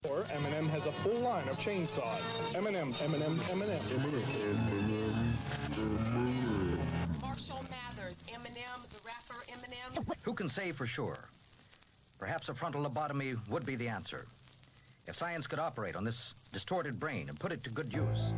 Or M&M has a full line of chainsaws. M&M, M&M, M&M. Marshall Mathers, M&M, the rapper M&M. Who can say for sure? Perhaps a frontal lobotomy would be the answer. If science could operate on this distorted brain and put it to good use,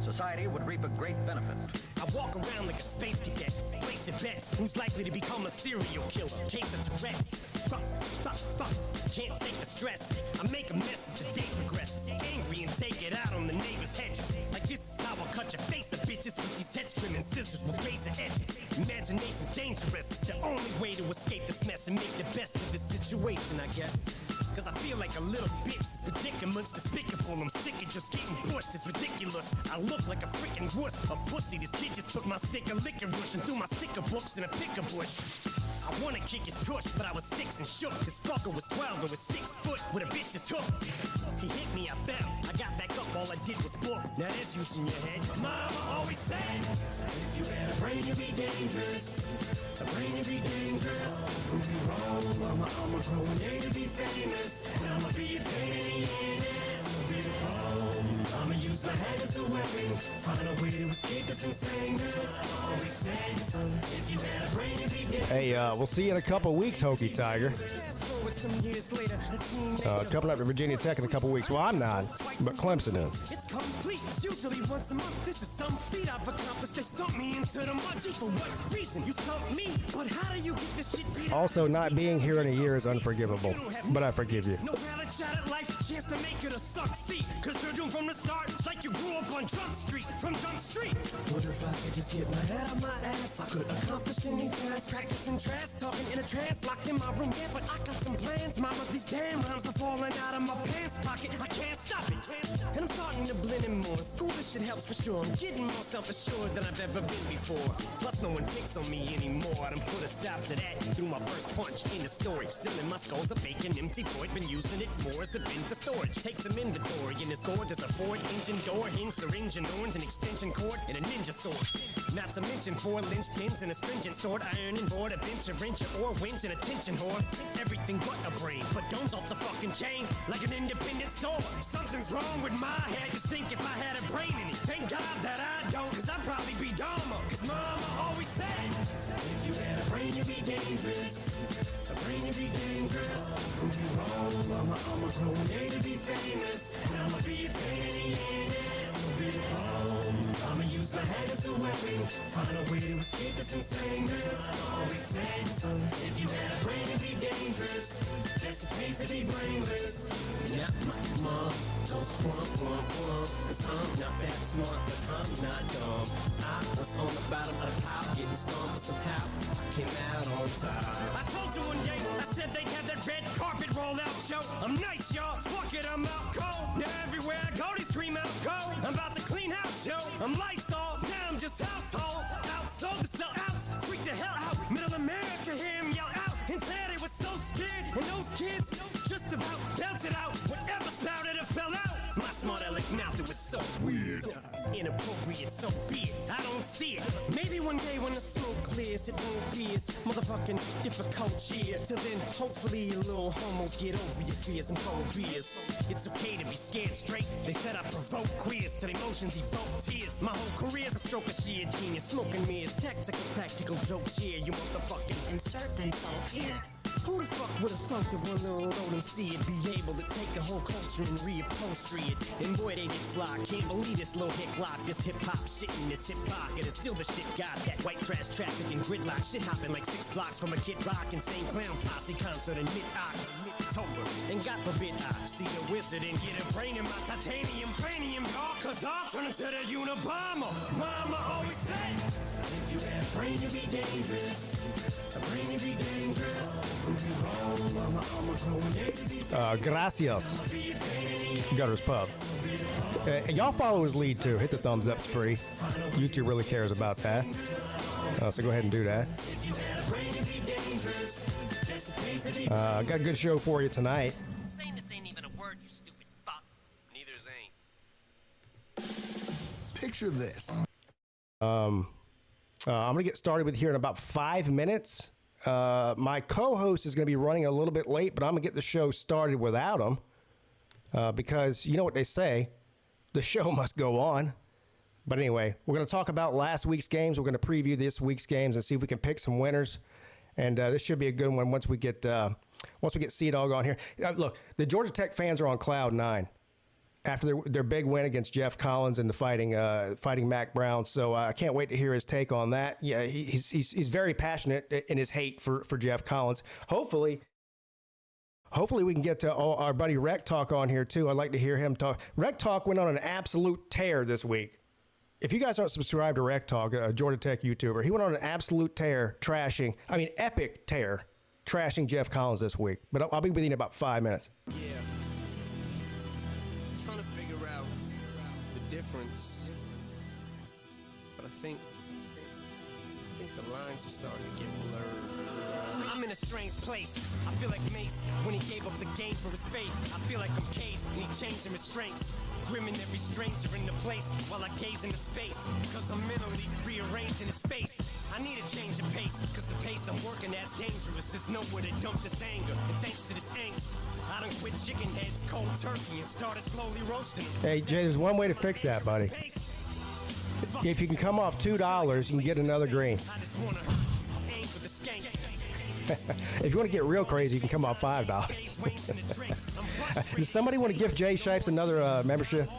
society would reap a great benefit. I walk around like a space cadet, placing bets. Who's likely to become a serial killer? Case of Tourette's. Fuck, fuck, fuck. Can't take the stress. I make a mess as the day progresses. Angry and take it out on the neighbor's hedges. Like this is how I cut your face of bitches with these head trimming scissors with razor edges. Imagination's dangerous. It's the only way to escape this mess and make the best of this situation, I guess. Cause I feel like a little bitch. This predicament's despicable. I'm sick of just getting pushed. It's ridiculous. I look like a freaking wuss. A pussy. This kid just took my stick of liquor rush and threw my sticker books in a picker bush. I wanna kick his tush, but I was 6 and shook. This fucker was 12 and was 6 foot with a vicious hook. He hit me, I fell. I got back up, all I did was book. Now there's use in your head. Mama always said, if you had a brain, you'd be dangerous. A brain, you'd be dangerous. Prove you wrong, mama, I'ma grow one day to be famous. And I'ma be a pain in the ass. I'ma be the problem. I'ma use my head as a weapon. Find a way to escape this insane. Mama always said, son, if you had a brain, you'd be dangerous. Hey, we'll see you in a couple weeks, Hokie Tiger. Coming up to Virginia Tech in a couple weeks. Well, I'm not, but Clemson is. It's complete. Usually once a month. This is some feat I've accomplished. They stumped me into the mud. For what reason? You stumped me, but how do you get this shit beat? Also, not being here in a year is unforgivable, but I forgive you. No valid shot at life, chance to make it a succeed. Cause you're doomed from the start. It's like you grew up on Jump Street, from Jump Street. Wonder if I could just get my head out my ass. I could accomplish any task. Practicing trash, talking in a trance, locked in my room. Yeah, but I got some plans. Mama, these damn rhymes are falling out of my pants pocket. I can't stop it. And I'm starting to blend in more. School, this shit helps for sure. I'm getting more self-assured than I've ever been before. Plus, no one picks on me anymore. I done put a stop to that and threw my first punch in the story. Still in my skull's a vacant, empty void. Been using it more as a bin for storage. Take some inventory in this gourd. There's a Ford engine door, hinge, syringe, and orange, an extension cord, and a ninja sword. Not to mention 4 linchpins and a stringent sword. Iron and board, a bench, a wrench, or winch, and a tension whore. Everything but a brain, but dome's off the fucking chain like an independent store. Something's wrong with my head. Just think if I had a brain in it. Thank God that I don't, cause I'd probably be dumber. Cause mama always said, if you had a brain, you'd be dangerous. A brain, you'd be dangerous. Prove you wrong, mama, I'ma grow one day to be famous. And I'ma be a pain in the ass. I'ma be the bomb. I'ma use my head as a weapon. Find a way to escape this insane. I always said, son, if you had a brain, it'd be dangerous. Just it pays to be brainless. Not my mom goes womp, womp, womp. Cause I'm not that smart, but I'm not dumb. I was on the bottom of the pile, getting stomped, but somehow I came out on top. I told you one day, I said they'd have that red carpet rollout show. I'm nice, y'all. Fuck it, I'm out cold. Now everywhere I go, they scream out cold. I'm about to clean house, yo. I'm Lysol. Now I'm just household. Outsold to sell outs. Freak the hell out. Middle America, hear him yell out. And they was so scared. And those kids just about belted out. Whatever spouted or fell out. My smart aleck mouth, it was so weird. Inappropriate, so be it. I don't see it. Maybe one day when the smoke clears, it won't be as motherfucking difficult year. Till then, hopefully you little homos get over your fears and phobias. It's okay to be scared straight. They said I provoke queers till emotions evoke tears. My whole career's a stroke of sheer genius. Smoking mirrors, tactical, practical jokes here. You motherfucking Insert insult here. Who the fuck would've thunk that one little old MC would be able to take a whole culture and reupholstery it? And boy, they did fly. Can't believe this little hick lock, this hip hop shit in this hip pocket. It's still the shit got that white trash traffic and gridlock. Shit hopping like 6 blocks from a Kid Rock insane clown posse concert in mid-October. And God forbid I see the wizard and get a brain in my titanium cranium, dog. Cause I'll turn into the Unabomber. Mama always said, if you had a brain, you'd be dangerous. A brain, you'd be dangerous. Gracias. Gutters Pub. Y'all follow his lead too. Hit the thumbs up. It's free. YouTube really cares about that. So go ahead and do that. Got a good show for you tonight. Saying this ain't even a word, you stupid fuck. Neither is ain't. Picture this. I'm gonna get started with here in about 5 minutes. My co-host is going to be running a little bit late, but I'm going to get the show started without him. because you know what they say, the show must go on. But anyway, we're going to talk about last week's games. We're going to preview this week's games and see if we can pick some winners. And this should be a good one once we get Sea-Dog on here. Look, the Georgia Tech fans are on cloud 9 after their big win against Jeff Collins and the fighting Mac Brown. So I can't wait to hear his take on that. Yeah, he's very passionate in his hate for Jeff Collins. Hopefully we can get to our buddy Rec Talk on here too. I'd like to hear him talk. Rec Talk went on an absolute tear this week. If you guys aren't subscribed to Rec Talk, a Georgia Tech YouTuber, he went on an absolute tear, epic tear, trashing Jeff Collins this week. But I'll be with you in about 5 minutes. Yeah. I'm trying to figure out the difference. But I think the lines are starting to get blurred. I'm in a strange place. I feel like Mace when he gave up the game for his faith. I feel like I'm caged and he's changing restraints. Grim and every stranger in the place while I gaze into space. Cause I'm mentally rearranging his face. I need a change of pace, cause the pace I'm working at's dangerous. There's nowhere to dump this anger. And thanks to this angst, I done quit chicken heads cold turkey and started slowly roasting them. Hey, Jay, there's one way to fix that, buddy. If you can come off $2, you can get another green. I just wanna aim for the skanks. If you want to get real crazy, you can come off $5. Does somebody want to gift Jay Shipes another membership?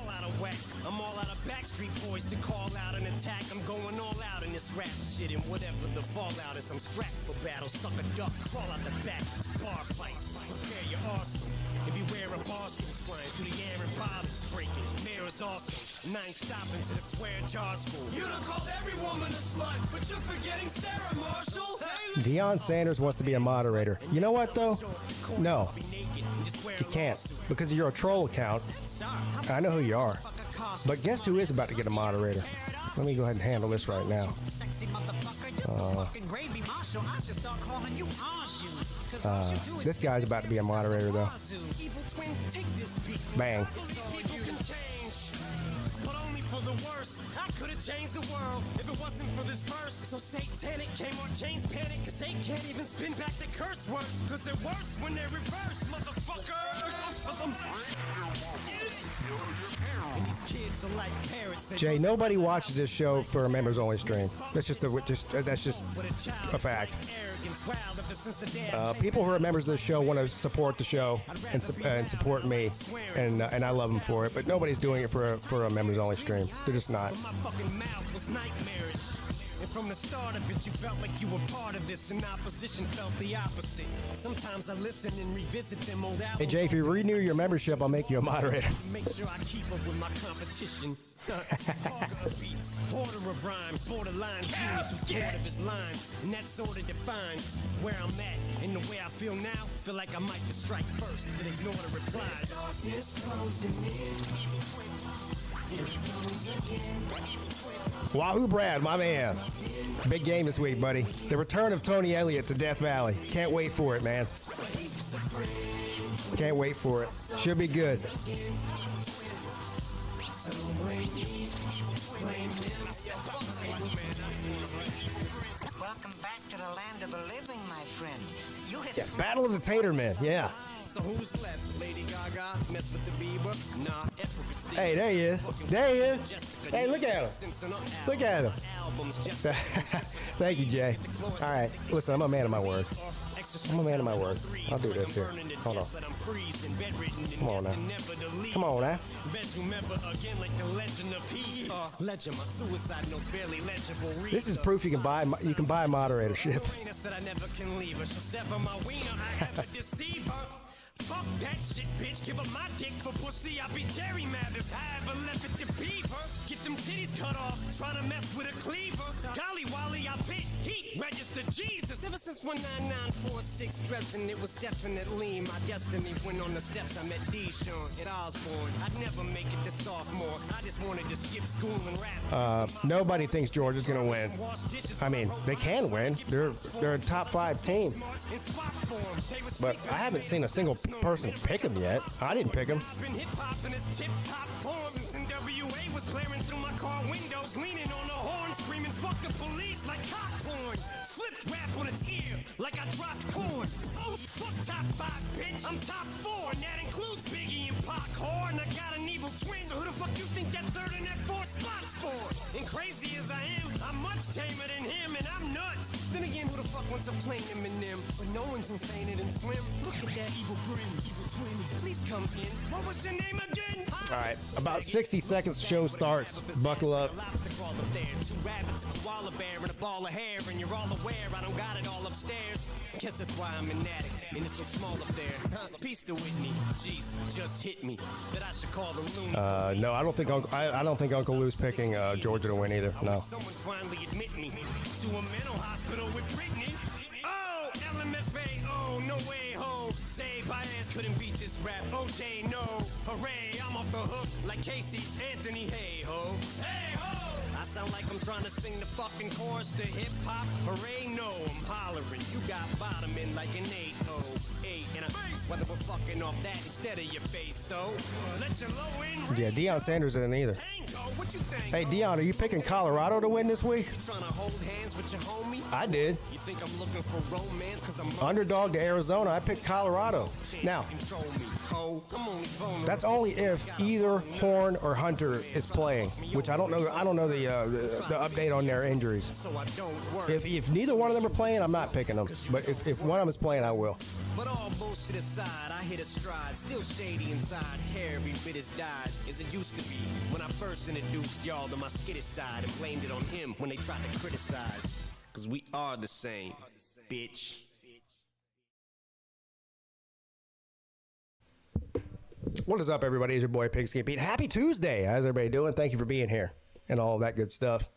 I'm all out of Backstreet Boys to call out an attack. I'm going all out in this rap shit, and whatever the fallout is, I'm strapped for battle. Suck a duck, crawl out the back. It's a bar fight. Prepare your arsenal. And beware of Boston's flying through the air and bottles breaking. Mirrors also. 9 stopping to the swear jars full. You done called every woman a slut, but you're forgetting Sarah Marshall. Deion Sanders wants to be a moderator. You know what, though? No. You can't, because you're a troll account. I know who you are. But guess who is about to get a moderator? Let me go ahead and handle this right now. This guy's about to be a moderator, though. Bang. But only for the worst. I could have changed the world if it wasn't for this verse. So satanic came on chains panic, cause they can't even spin back the curse words. Cause they're worse when they're reversed, motherfucker. And these kids are like parrots. Jay, nobody watches this show for a members only stream. That's just a fact. People who are members of the show want to support the show and support me, and I love them for it. But nobody's doing it for a members only stream. They're just not. My fucking mouth was nightmarish. And from the start of it, you felt like you were part of this, and opposition felt the opposite. Sometimes I listen and revisit them old albums. Hey Jay, if you renew your membership, I'll make you a moderator. Make sure I keep up with my competition. Hogger of beats, hoarder of rhymes, borderline genius who's bored of his lines, and that sort of defines where I'm at. And the way I feel now, feel like I might just strike first and ignore the replies. Darkness closing in. Wahoo Brad, my man. Big game this week, buddy. The return of Tony Elliott to Death Valley. Can't wait for it, man. Can't wait for it. Should be good. Welcome back to the land of the living, my friend. You hit Battle of the Tater Men, yeah. So who's left? Lady Gaga, mess with the Bieber? Nah, hey, there he is. There he is. Hey, look at him. Look at him. Thank you, Jay. All right, listen, I'm a man of my word. I'm a man of my word. I'll do this here. Hold on. Come on now. Come on now. This is proof you can buy a moderatorship. Fuck that shit, bitch. Give up my dick for pussy. I be Jerry Mathers. I ever left it to beaver. Get them titties cut off. Try to mess with a cleaver. Golly Wally, I bit heat. Register Jesus. Ever since 19946 dressing, it was definitely my destiny. When on the steps, I met Deshaun at Osborne. I'd never make it to sophomore. I just wanted to skip school and rap. Nobody thinks Georgia's gonna win. I mean, they can win. They're a top 5 team. But I haven't seen a single person pick him yet. I didn't pick him. NWA was blaring through my car windows, leaning on the horn, screaming, fuck the police like cock porn. Flipped rap on its ear like I dropped corn. Oh, fuck top 5, bitch. I'm top 4, and that includes Biggie and Pac. Whore, and I got an evil twin, so who the fuck you think that 3rd and that 4th spot's for? And crazy as I am, I'm much tamer than him, and I'm nuts. Then again, who the fuck wants a plain Eminem? But no one's insaner than Slim. Look at that evil grin, evil twin. Please come in. What was your name again? All right, about 60 seconds, show starts. Buckle up. Two rabbits, a koala bear, and a ball of hair, and you're all aware I don't got it all upstairs. Guess that's why I'm an addict, and it's so small up there. Peace to Whitney. Jeez, just hit me that I should call the loon. No, I don't think Uncle Lou's picking Georgia to win either. No. Someone finally admit me to a mental hospital with Britney. Oh, LMFA, oh, no way, ho. Say Baez couldn't beat this rap. OJ, no. Hooray, I'm off the hook like Casey Anthony. Hey, ho. Hey, ho. I sound like I'm trying to sing the fucking chorus to hip-hop. Hooray, no, I'm hollering. You got bottoming like an 808. And I whether we're fucking off that instead of your face, so let your low end. Yeah, Deion Sanders isn't either. What you think? Hey, Deion, are you picking Colorado to win this week? Trying to hold hands with your homie? I did. You think I'm looking for romance because I'm Underdog to Arizona. I picked Colorado. Now, that's only if either Horn or Hunter is playing, which I don't know. I don't know the update on their injuries. If neither one of them are playing, I'm not picking them. But if one of them is playing, I will. But all bullshit aside, I hit a stride. Still shady inside. Hair every bit as dyed as it used to be when I first introduced y'all to my skittish side and blamed it on him when they tried to criticize. Cause we are the same, bitch. What is up, everybody? It's your boy PigskinPeete. Happy Tuesday. How's everybody doing? Thank you for being here and all that good stuff.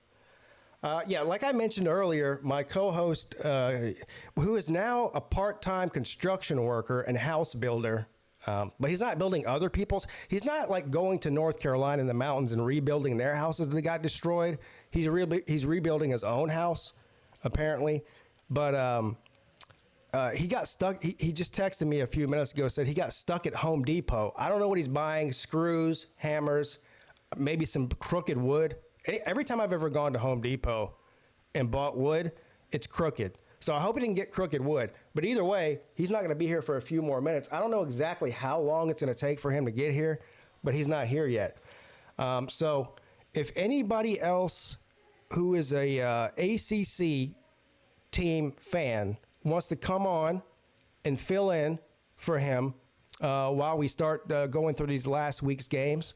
Yeah, like I mentioned earlier, my co-host, who is now a part-time construction worker and house builder, but he's not building other people's. He's not like going to North Carolina in the mountains and rebuilding their houses that got destroyed. He's rebuilding his own house, apparently. But he got stuck. He just texted me a few minutes ago, said he got stuck at Home Depot. I don't know what he's buying: screws, hammers, maybe some crooked wood. Every time I've ever gone to Home Depot and bought wood, it's crooked. So I hope he didn't get crooked wood. But either way, he's not going to be here for a few more minutes. I don't know exactly how long it's going to take for him to get here, but he's not here yet. So if anybody else who is a ACC team fan wants to come on and fill in for him while we start going through these last week's games,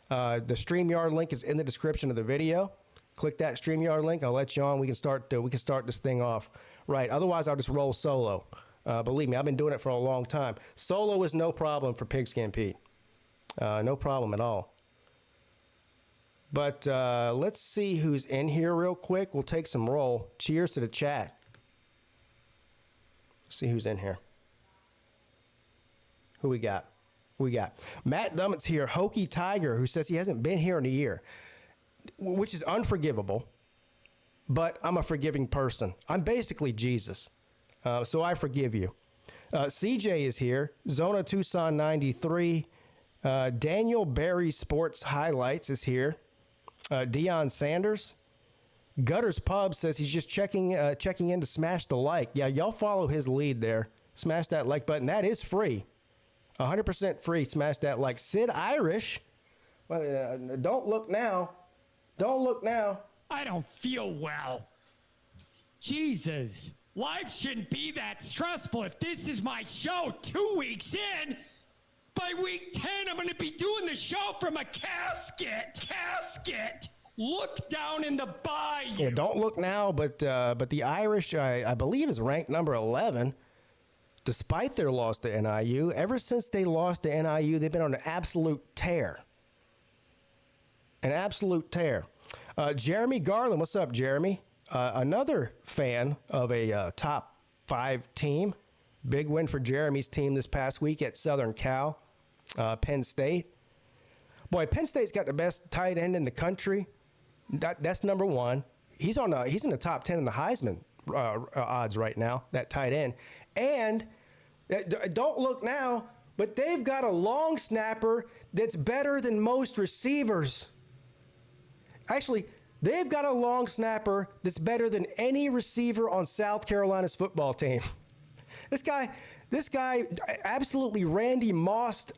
the StreamYard link is in the description of the video. Click that StreamYard link. I'll let you on. We can start this thing off right. Otherwise, I'll just roll solo. Believe me, I've been doing it for a long time. Solo is no problem for PigskinPeete. No problem at all. But let's see who's in here real quick. We'll take some roll. Cheers to the chat. See who's in here. Who we got? Matt Dummett's here, Hokie Tiger, who says he hasn't been here in a year, which is unforgivable, but I'm a forgiving person. I'm basically Jesus, so I forgive you. CJ is here, Zona Tucson 93, Daniel Barry Sports Highlights is here, Deion Sanders. Gutters Pub says he's just checking in to smash the like. Yeah, y'all follow his lead there. Smash that like button. That is free. 100% free. Smash that like. Sid Irish. Well, don't look now. Don't look now. I don't feel well. Jesus. Life shouldn't be that stressful. If this is my show 2 weeks in, by week 10, I'm going to be doing the show from a casket. Look down in the bayou. Yeah, don't look now, but the Irish, I believe, is ranked number 11. Despite their loss to NIU, ever since they lost to NIU, they've been on an absolute tear. Jeremy Garland, what's up, Jeremy? Another fan of a top 5 team. Big win for Jeremy's team this past week at Southern Cal, Penn State. Boy, Penn State's got the best tight end in the country. That's number one. He's in the top 10 in the Heisman odds right now, that tight end. And don't look now, but they've got a long snapper that's better than most receivers. Actually, they've got a long snapper that's better than any receiver on South Carolina's football team. This guy absolutely Randy Mossed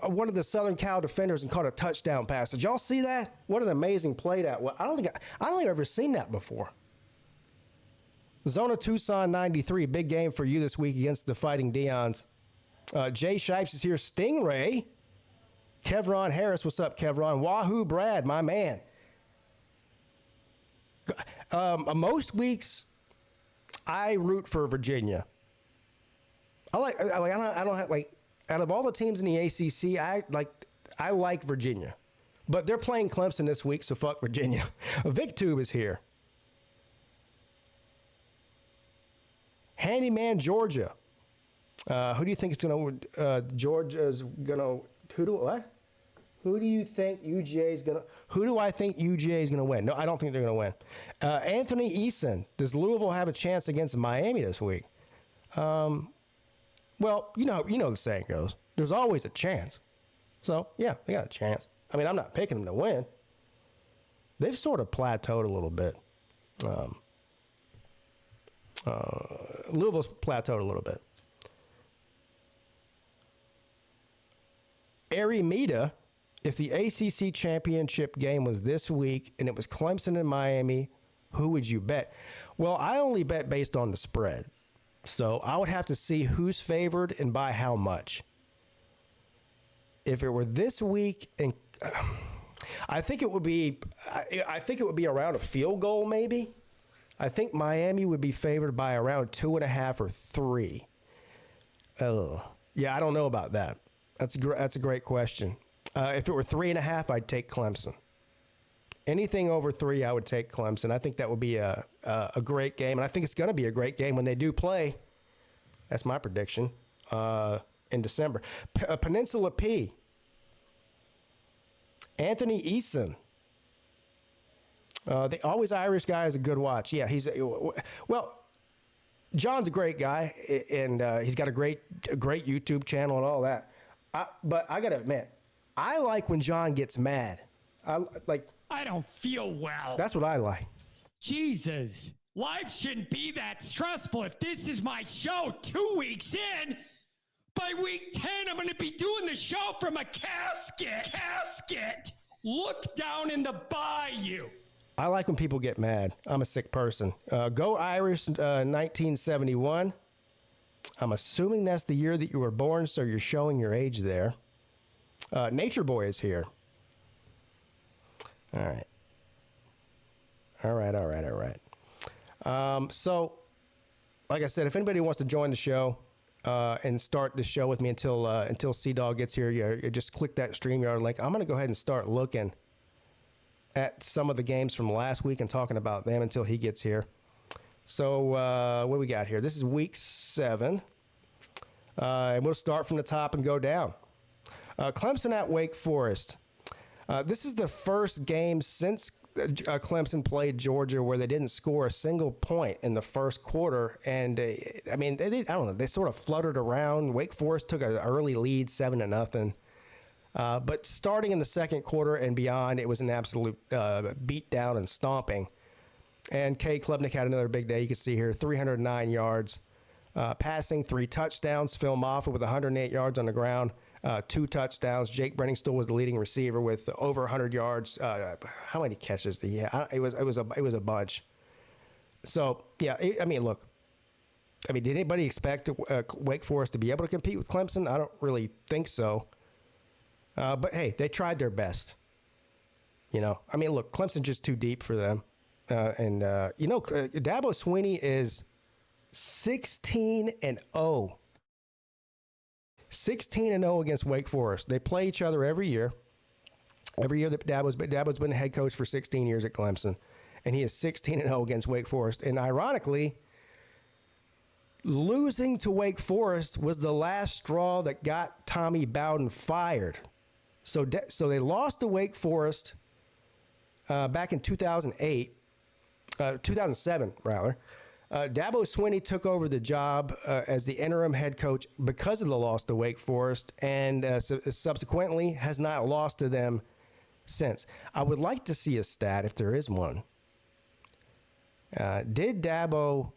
one of the Southern Cal defenders and caught a touchdown pass. Did y'all see that? What an amazing play that was. I don't think I've ever seen that before. Zona Tucson 93, big game for you this week against the Fighting Deons. Jay Shipes is here. Stingray. Kevron Harris, what's up, Kevron? Wahoo Brad, my man. Most weeks, I root for Virginia. I don't have out of all the teams in the ACC, I like Virginia, but they're playing Clemson this week, so fuck Virginia. VicTube is here. Handyman Georgia. Who do you think is going to? Georgia's going to. Who do you think UGA is going to? Who do I think UGA is going to win? No, I don't think they're going to win. Anthony Eason. Does Louisville have a chance against Miami this week? Well, you know the saying goes. There's always a chance. So yeah, they got a chance. I mean, I'm not picking them to win. They've sort of plateaued a little bit. Louisville's plateaued a little bit. Arimeda, if the ACC championship game was this week and it was Clemson and Miami, who would you bet? Well, I only bet based on the spread. So I would have to see who's favored and by how much. If it were this week, and I think it would be around a field goal, maybe. I think Miami would be favored by around 2.5 or 3. Oh, yeah, I don't know about that. That's a great question. If it were 3.5, I'd take Clemson. Anything over 3, I would take Clemson. I think that would be a great game, and I think it's going to be a great game when they do play. That's my prediction in December. Peninsula P. Anthony Eason. The always Irish guy is a good watch. Yeah, John's a great guy, and he's got a great YouTube channel and all that. But I got to admit, I like when John gets mad. I don't feel well. That's what I like. Jesus. Life shouldn't be that stressful. If this is my show 2 weeks in, by week 10, I'm going to be doing the show from a casket. Look down in the bayou. I like when people get mad. I'm a sick person. Go Irish 1971. I'm assuming that's the year that you were born, so you're showing your age there. Nature Boy is here. All right. So, like I said, if anybody wants to join the show and start the show with me until C-Dog gets here, you just click that StreamYard link. I'm going to go ahead and start looking at some of the games from last week and talking about them until he gets here. So, what do we got here? This is week 7. And we'll start from the top and go down. Clemson at Wake Forest. This is the first game since Clemson played Georgia where they didn't score a single point in the first quarter. And, I don't know. They sort of fluttered around. Wake Forest took an early lead, 7-0. But starting in the second quarter and beyond, it was an absolute beatdown and stomping. And Kay Klubnik had another big day. You can see here, 309 yards. Passing, 3 touchdowns. Phil Moffitt with 108 yards on the ground. 2 touchdowns. Jake Brenningstool was the leading receiver with over 100 yards. How many catches did he have? It was a bunch. So, yeah, look. Did anybody expect Wake Forest to be able to compete with Clemson? I don't really think so. But, hey, they tried their best. Look, Clemson's just too deep for them. Dabo Swinney is 16-0. 16-0 against Wake Forest. They play each other every year. Every year that Dabo's been the head coach for 16 years at Clemson, and he is 16-0 against Wake Forest. And ironically, losing to Wake Forest was the last straw that got Tommy Bowden fired. So they lost to Wake Forest back in 2007, rather. Dabo Swinney took over the job as the interim head coach because of the loss to Wake Forest, and subsequently has not lost to them since. I would like to see a stat, if there is one. Did Dabo...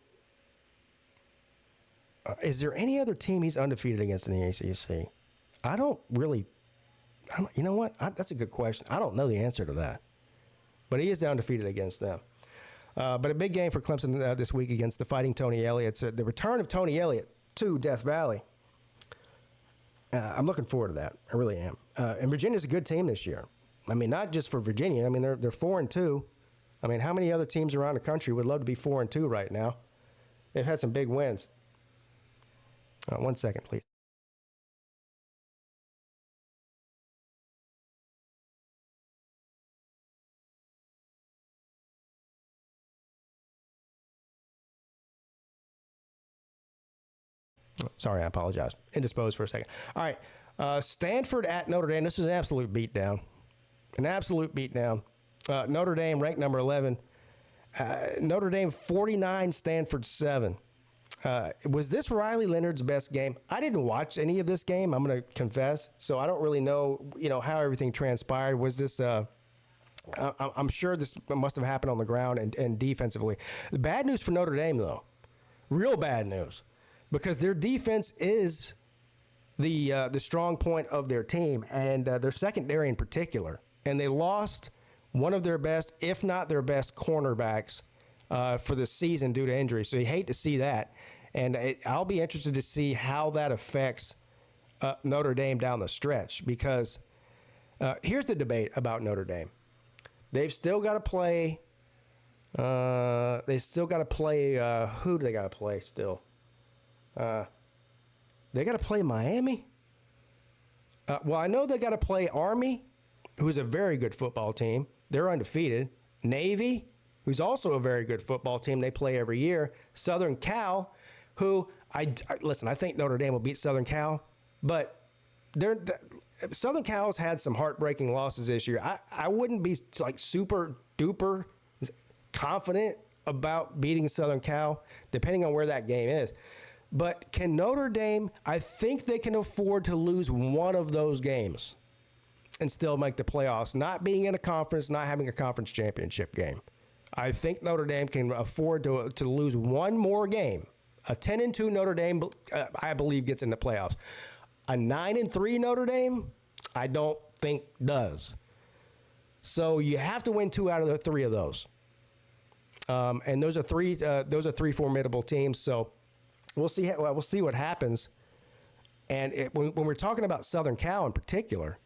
is there any other team he's undefeated against in the ACC? You know what? That's a good question. I don't know the answer to that. But he is undefeated against them. But a big game for Clemson this week against the Fighting Tony Elliott's. The return of Tony Elliott to Death Valley. I'm looking forward to that. I really am. And Virginia's a good team this year. I mean, not just for Virginia. I mean, they're 4-2. I mean, how many other teams around the country would love to be 4-2 right now? They've had some big wins. 1 second, please. Sorry, I apologize. Indisposed for a second. All right. Stanford at Notre Dame. This is an absolute beatdown. An absolute beatdown. Notre Dame ranked number 11. Notre Dame 49, Stanford 7. Was this Riley Leonard's best game? I didn't watch any of this game, I'm going to confess. So I don't really know, how everything transpired. Was this... I'm sure this must have happened on the ground and defensively. The bad news for Notre Dame, though. Real bad news. Because their defense is the strong point of their team, and their secondary in particular. And they lost one of their best, if not their best, cornerbacks for the season due to injury. So you hate to see that. And I'll be interested to see how that affects Notre Dame down the stretch. Because here's the debate about Notre Dame. They've still got to play. Who do they got to play still? They got to play Miami. Well, I know they got to play Army, who's a very good football team. They're undefeated. Navy, who's also a very good football team. They play every year. Southern Cal, who listen, I think Notre Dame will beat Southern Cal, but Southern Cal's had some heartbreaking losses this year. I wouldn't be like super duper confident about beating Southern Cal, depending on where that game is. But can Notre Dame, I think they can afford to lose one of those games and still make the playoffs, not being in a conference, not having a conference championship game. I think Notre Dame can afford to lose one more game. A 10-2 Notre Dame, I believe, gets in the playoffs. A 9-3 Notre Dame, I don't think does. So you have to win 2 out of the 3 of those. And those are three formidable teams. So we'll see what happens. And when we're talking about Southern Cal in particular,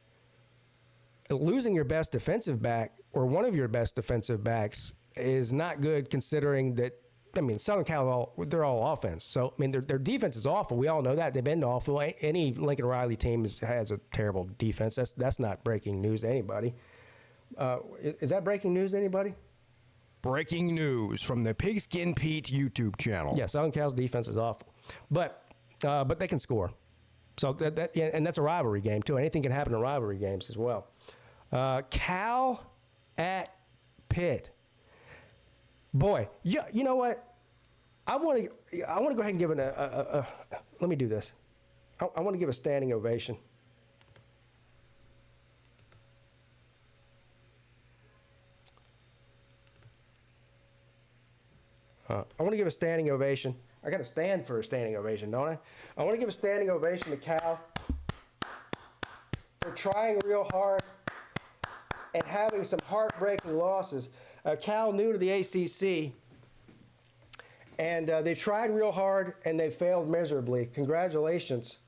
losing your best defensive back or one of your best defensive backs is not good, considering that. I mean, Southern Cal, they're all offense. So, I mean, their defense is awful. We all know that. They've been awful. Any Lincoln Riley team has a terrible defense. That's not breaking news to anybody. Is that breaking news to anybody? Breaking news from the PigskinPeete YouTube channel. Yeah, Southern Cal's defense is awful. But they can score. So, and that's a rivalry game, too. Anything can happen in rivalry games as well. Cal at Pitt. Boy, you know what? I want to go ahead and give let me do this. I want to give a standing ovation. I want to give a standing ovation. I got to stand for a standing ovation, don't I? I want to give a standing ovation to Cal for trying real hard and having some heartbreaking losses. Cal new to the ACC, and they've tried real hard and they failed miserably. Congratulations.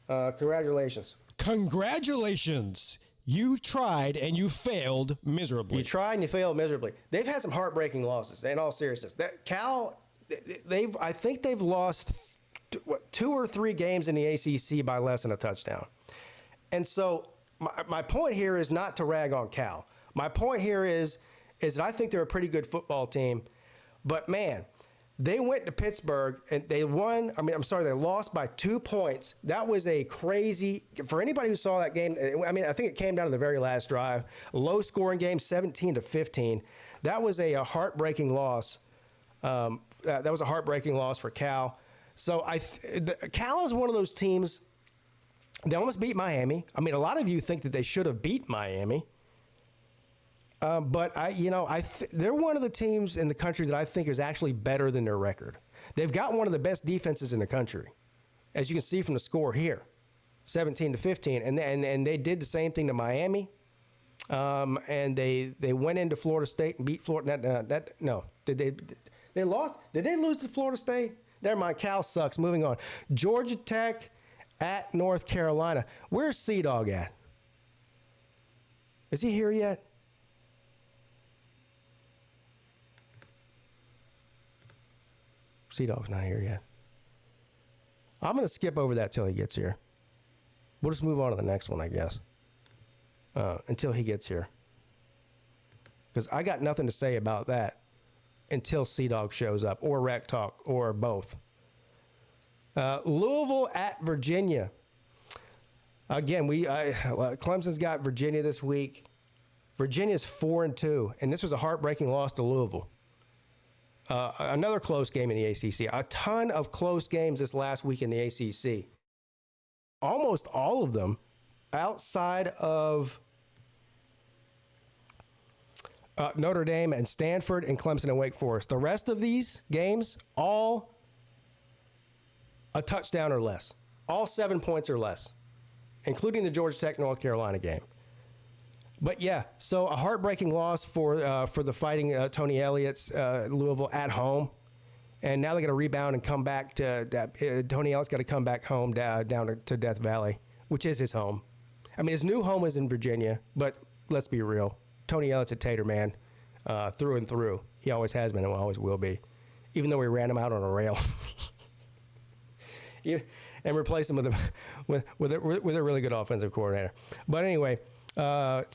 Congratulations. Congratulations. You tried and you failed miserably. You tried and you failed miserably. They've had some heartbreaking losses, in all seriousness. Cal, I think they've lost 2 or 3 games in the ACC by less than a touchdown. And so my point here is not to rag on Cal. My point here is that I think they're a pretty good football team. But, man, they went to Pittsburgh and they won. They lost by 2 points. That was a crazy – for anybody who saw that game, I think it came down to the very last drive. Low-scoring game, 17-15. That was a heartbreaking loss That was a heartbreaking loss for Cal. So Cal is one of those teams. They almost beat Miami. I mean, a lot of you think that they should have beat Miami. But they're one of the teams in the country that I think is actually better than their record. They've got one of the best defenses in the country, as you can see from the score here, 17-15, and they did the same thing to Miami, and they went into Florida State and beat Florida. Did they lost? Did they lose to Florida State? Never mind. Cal sucks. Moving on. Georgia Tech at North Carolina. Where's Sea-Dog at? Is he here yet? Sea-Dog's not here yet. I'm going to skip over that till he gets here. We'll just move on to the next one, I guess, until he gets here. Because I got nothing to say about that until Sea-Dog shows up, or Rec Talk, or both. Louisville at Virginia. Again, Clemson's got Virginia this week. Virginia's 4-2, and this was a heartbreaking loss to Louisville. Another close game in the ACC. A ton of close games this last week in the ACC. Almost all of them outside of Notre Dame and Stanford and Clemson and Wake Forest. The rest of these games, all a touchdown or less. All 7 points or less, including the Georgia Tech North Carolina game. But yeah, so a heartbreaking loss for the Fighting Tony Elliott's Louisville at home, and now they got to rebound and come back to Tony Elliott's got to come back home down to Death Valley, which is his home. I mean, his new home is in Virginia, but let's be real, Tony Elliott's a Tater man through and through. He always has been and always will be, even though we ran him out on a rail. And replaced him with a really good offensive coordinator. But anyway. And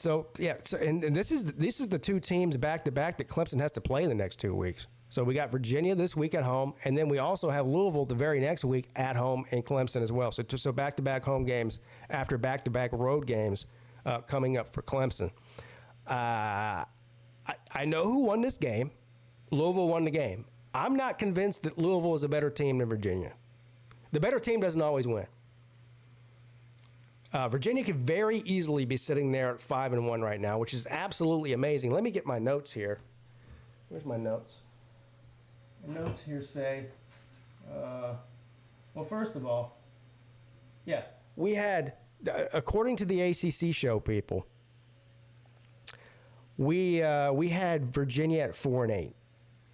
this is the two teams back to back that Clemson has to play in the next 2 weeks. So we got Virginia this week at home, and then we also have Louisville the very next week at home in Clemson as well. So back to back home games after back to back road games coming up for Clemson. I know who won this game. Louisville won the game. I'm not convinced that Louisville is a better team than Virginia. The better team doesn't always win. Virginia could very easily be sitting there at 5-1 right now, which is absolutely amazing. Let me get my notes here. Where's my notes? The notes here say, well, first of all, yeah, we had, according to the ACC show, people, we had Virginia at 4-8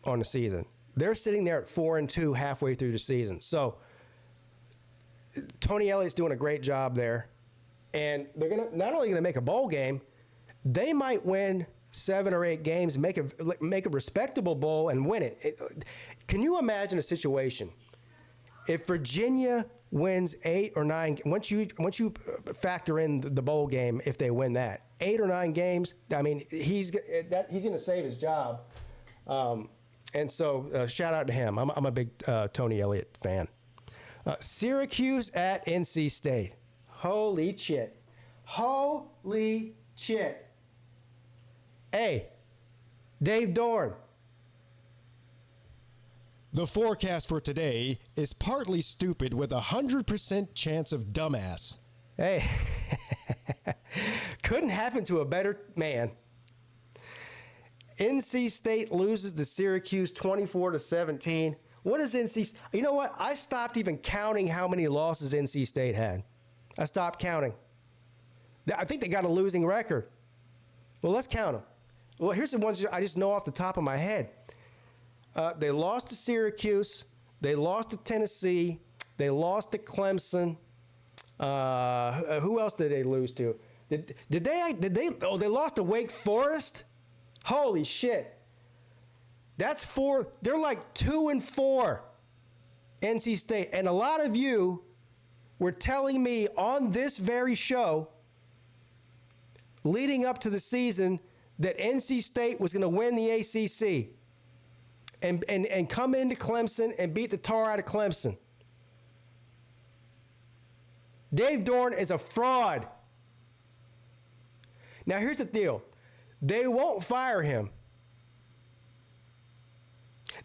on the season. They're sitting there at 4-2 halfway through the season. So Tony Elliott's doing a great job there. And they're not only going to make a bowl game, they might win 7 or 8 games, make a respectable bowl, and win it. Can you imagine a situation if Virginia wins 8 or 9? Once you factor in the bowl game, if they win that 8 or 9 games, I mean he's going to save his job. And so shout out to him. I'm a big Tony Elliott fan. Syracuse at NC State. Holy shit. Holy shit. Hey, Dave Dorn. The forecast for today is partly stupid with 100% chance of dumbass. Hey, couldn't happen to a better man. NC State loses to Syracuse 24-17. What is NC? You know what? I stopped even counting how many losses NC State had. I stopped counting. I think they got a losing record. Well, let's count them. Well, here's the ones I just know off the top of my head. They lost to Syracuse. They lost to Tennessee. They lost to Clemson. Who else did they lose to? Did they? Oh, they lost to Wake Forest. Holy shit! That's 4. They're like 2-4. NC State, and a lot of you were telling me on this very show, leading up to the season, that NC State was going to win the ACC and come into Clemson and beat the tar out of Clemson. Dave Dorn is a fraud. Now, here's the deal. They won't fire him.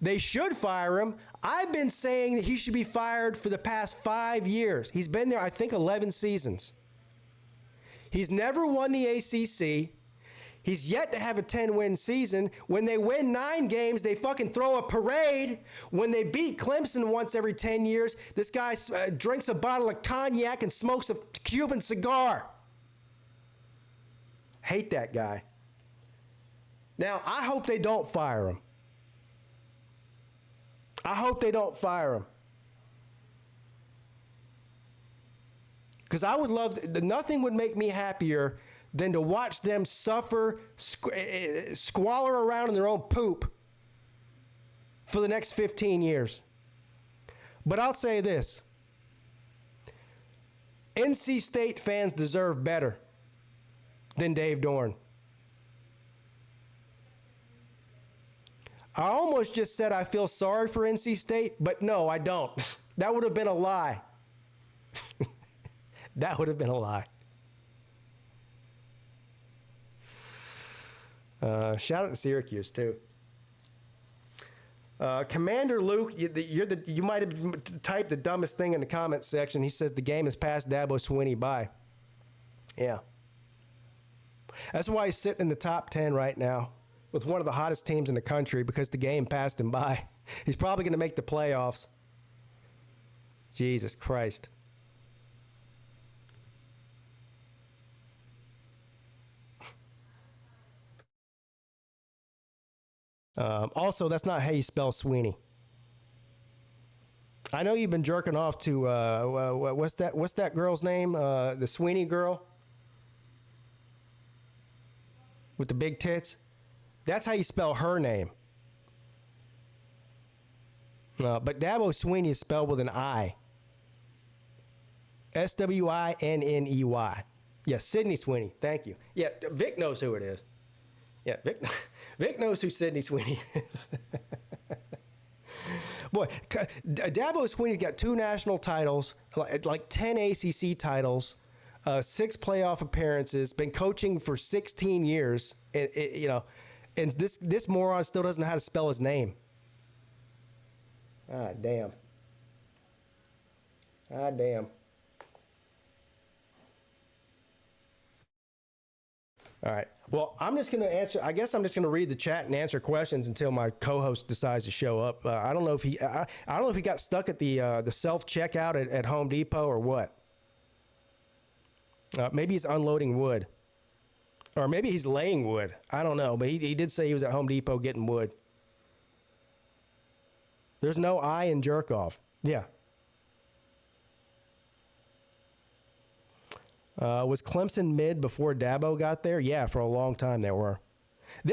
They should fire him. I've been saying that he should be fired for the past 5 years. He's been there, I think, 11 seasons. He's never won the ACC. He's yet to have a 10-win season. When they win 9 games, they fucking throw a parade. When they beat Clemson once every 10 years, this guy drinks a bottle of cognac and smokes a Cuban cigar. Hate that guy. Now, I hope they don't fire him. I hope they don't fire him. Because I would love, nothing would make me happier than to watch them suffer, squalor around in their own poop for the next 15 years. But I'll say this. NC State fans deserve better than Dave Dorn. I almost just said I feel sorry for NC State, but no, I don't. That would have been a lie. That would have been a lie. Shout out to Syracuse, too. Commander Luke, you might have typed the dumbest thing in the comments section. He says the game has passed Dabo Swinney by. Yeah. That's why he's sitting in the top 10 right now with one of the hottest teams in the country, because the game passed him by. He's probably going to make the playoffs. Jesus Christ. Also, that's not how you spell Sweeney. I know you've been jerking off to what's that girl's name? The Sweeney girl with the big tits. That's how you spell her name. But Dabo Swinney is spelled with an I. Swinney. Yeah, Sydney Sweeney. Thank you. Yeah, Vic knows who it is. Yeah, Vic knows who Sydney Sweeney is. Boy, Dabo Swinney's got 2 national titles, like 10 ACC titles, 6 playoff appearances, been coaching for 16 years, and this moron still doesn't know how to spell his name. Ah, damn. Ah, damn. All right. Well, I'm just going to answer. I guess I'm just going to read the chat and answer questions until my co-host decides to show up. I don't know if he. I don't know if he got stuck at the self checkout at Home Depot or what. Maybe he's unloading wood, or maybe he's laying wood. I don't know, but he did say he was at Home Depot getting wood. There's no I in jerk off. Yeah. Was Clemson mid before Dabo got there? Yeah, for a long time they were.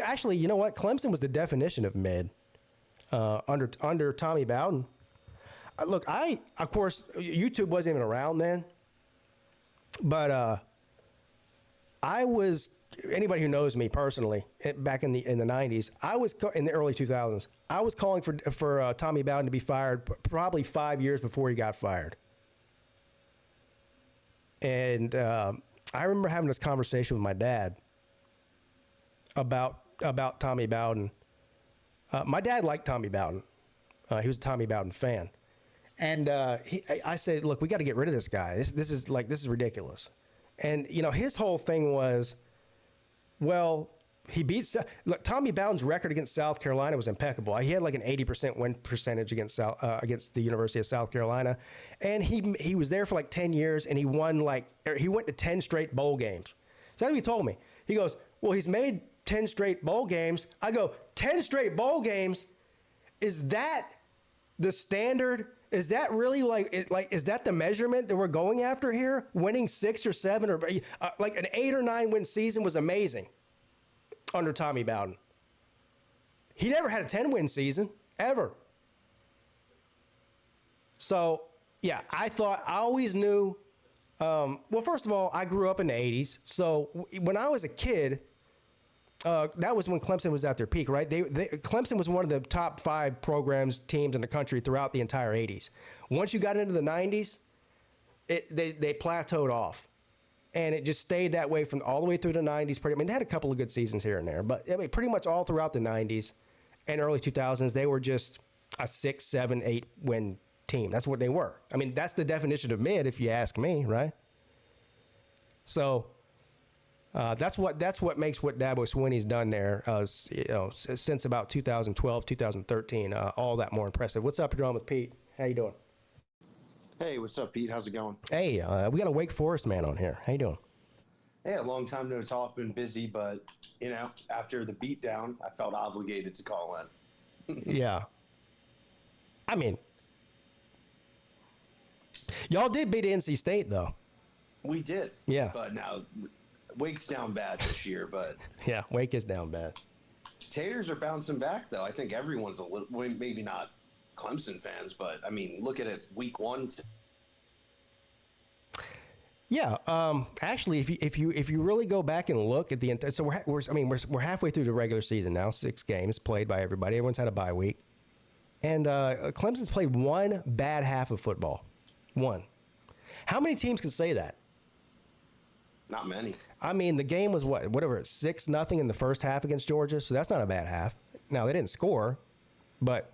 Actually, you know what? Clemson was the definition of mid under Tommy Bowden. Look, of course, YouTube wasn't even around then. But I was, anybody who knows me personally, back in the 90s, I was, in the early 2000s, I was calling for Tommy Bowden to be fired probably 5 years before he got fired. And I remember having this conversation with my dad about Tommy Bowden. My dad liked Tommy Bowden. He was a Tommy Bowden fan. And I said, look, we got to get rid of this guy. This is ridiculous. And, his whole thing was, well, Tommy Bowden's record against South Carolina was impeccable. He had like an 80% win percentage against the University of South Carolina. And he was there for like 10 years, and he won he went to 10 straight bowl games. So that's what he told me. He goes, well, he's made 10 straight bowl games. I go, 10 straight bowl games? Is that the standard? Is that really is that the measurement that we're going after here? Winning 6 or 7 or like an 8 or 9 win season was amazing under Tommy Bowden. He never had a 10-win season, ever. So, yeah, I always knew, well, first of all, I grew up in the 80s. So when I was a kid, that was when Clemson was at their peak, right? Clemson was one of the top 5 teams in the country throughout the entire 80s. Once you got into the 90s, they plateaued off. And it just stayed that way from all the way through the 90s. They had a couple of good seasons here and there, but pretty much all throughout the 90s. and early 2000s, they were just a 6, 7, 8 win team. That's what they were. I mean, that's the definition of mid, if you ask me, right? So that's what makes what Dabo Swinney's done there, since about 2012, 2013, all that more impressive. What's up, you're on with Pete? How you doing? Hey, what's up, Pete? How's it going? Hey, we got a Wake Forest man on here. How you doing? Hey, a long time no talk. Been busy, but after the beatdown, I felt obligated to call in. Yeah. I mean, y'all did beat NC State, though. We did. Yeah. But now, Wake's down bad this year, but... Yeah, Wake is down bad. Taters are bouncing back, though. I think everyone's a little... Maybe not Clemson fans, but, I mean, look at it week 1. Yeah, actually, if you really go back and look at the entire... So, we're halfway through the regular season now, 6 games played by everybody. Everyone's had a bye week. And Clemson's played one bad half of football. One. How many teams can say that? Not many. I mean, the game was 6-0 in the first half against Georgia, so that's not a bad half. Now, they didn't score, but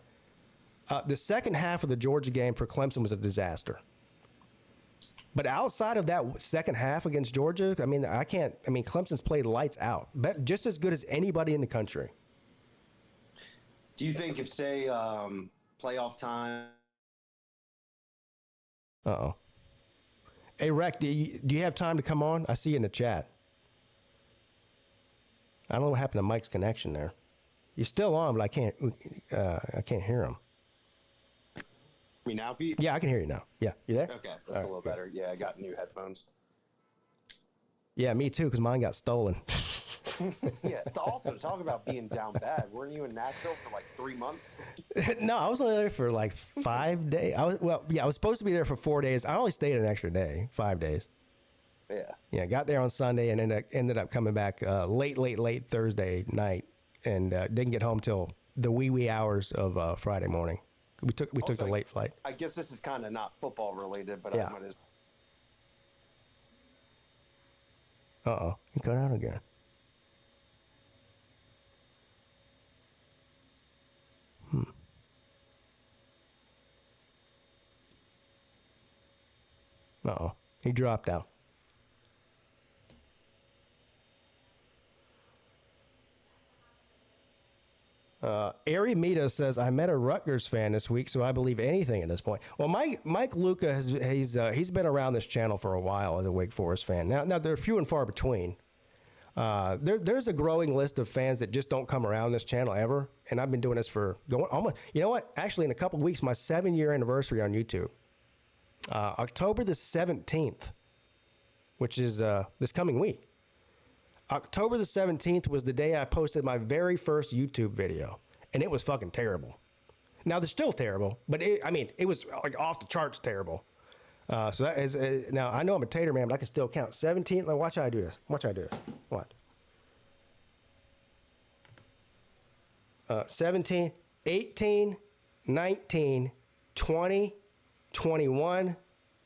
the second half of the Georgia game for Clemson was a disaster. But outside of that second half against Georgia, Clemson's played lights out, just as good as anybody in the country. Do you think if, say, playoff time... Uh-oh. Hey, Rec, do you have time to come on? I see you in the chat. I don't know what happened to Mike's connection there. You're still on, but I can't hear him. Me now, Pete? Yeah, I can hear you now. Yeah, you there? Okay, that's a little better. Yeah, I got new headphones. Yeah, me too, because mine got stolen. Yeah, it's also talk about being down bad. Weren't you in Nashville for like 3 months? No, I was only there for like 5 days. I was supposed to be there for 4 days. I only stayed an extra day, 5 days. Yeah. Yeah, got there on Sunday and ended up coming back late Thursday night, and didn't get home till the wee hours of Friday morning. We took the late flight. I guess this is kind of not football related, but yeah. I might as. Uh-oh, you cut out again. Uh-oh, he dropped out. Ari Mita says, I met a Rutgers fan this week, so I believe anything at this point. Well, Mike Luca, he's been around this channel for a while as a Wake Forest fan. Now they're few and far between. There's a growing list of fans that just don't come around this channel ever, and I've been doing this for almost, you know what? Actually, in a couple of weeks, my 7-year anniversary on YouTube. October the 17th, which is this coming week. October the 17th was the day I posted my very first YouTube video, and it was fucking terrible. Now, they're still terrible, but it was like off the charts terrible. So that is, now I know I'm a tater man, but I can still count. 17, like, watch how I do this. Watch how I do it. Watch. 17, 18, 19, 20, 21,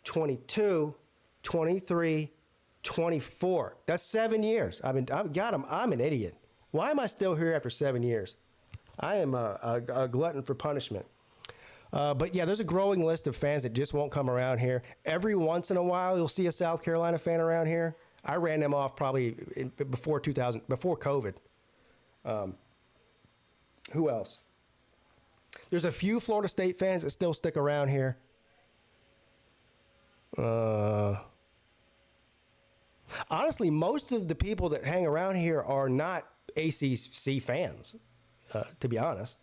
22, 23, 24. That's 7 years. I'm an idiot. Why am I still here after 7 years? I am a glutton for punishment. But yeah, there's a growing list of fans that just won't come around here. Every once in a while, you'll see a South Carolina fan around here. I ran them off probably before COVID. Who else? There's a few Florida State fans that still stick around here. Honestly, most of the people that hang around here are not ACC fans, to be honest.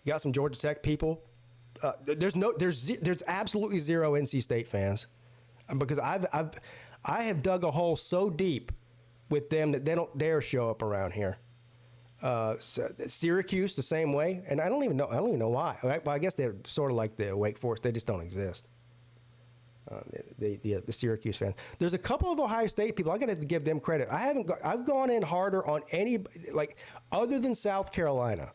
You got some Georgia Tech people. There's absolutely zero NC State fans, because I have dug a hole so deep with them that they don't dare show up around here. Syracuse the same way, and I don't even know why. I guess they're sort of like the Wake Forest; they just don't exist. The Syracuse fans. There's a couple of Ohio State people. I got to give them credit. I've gone in harder on any, like, other than South Carolina.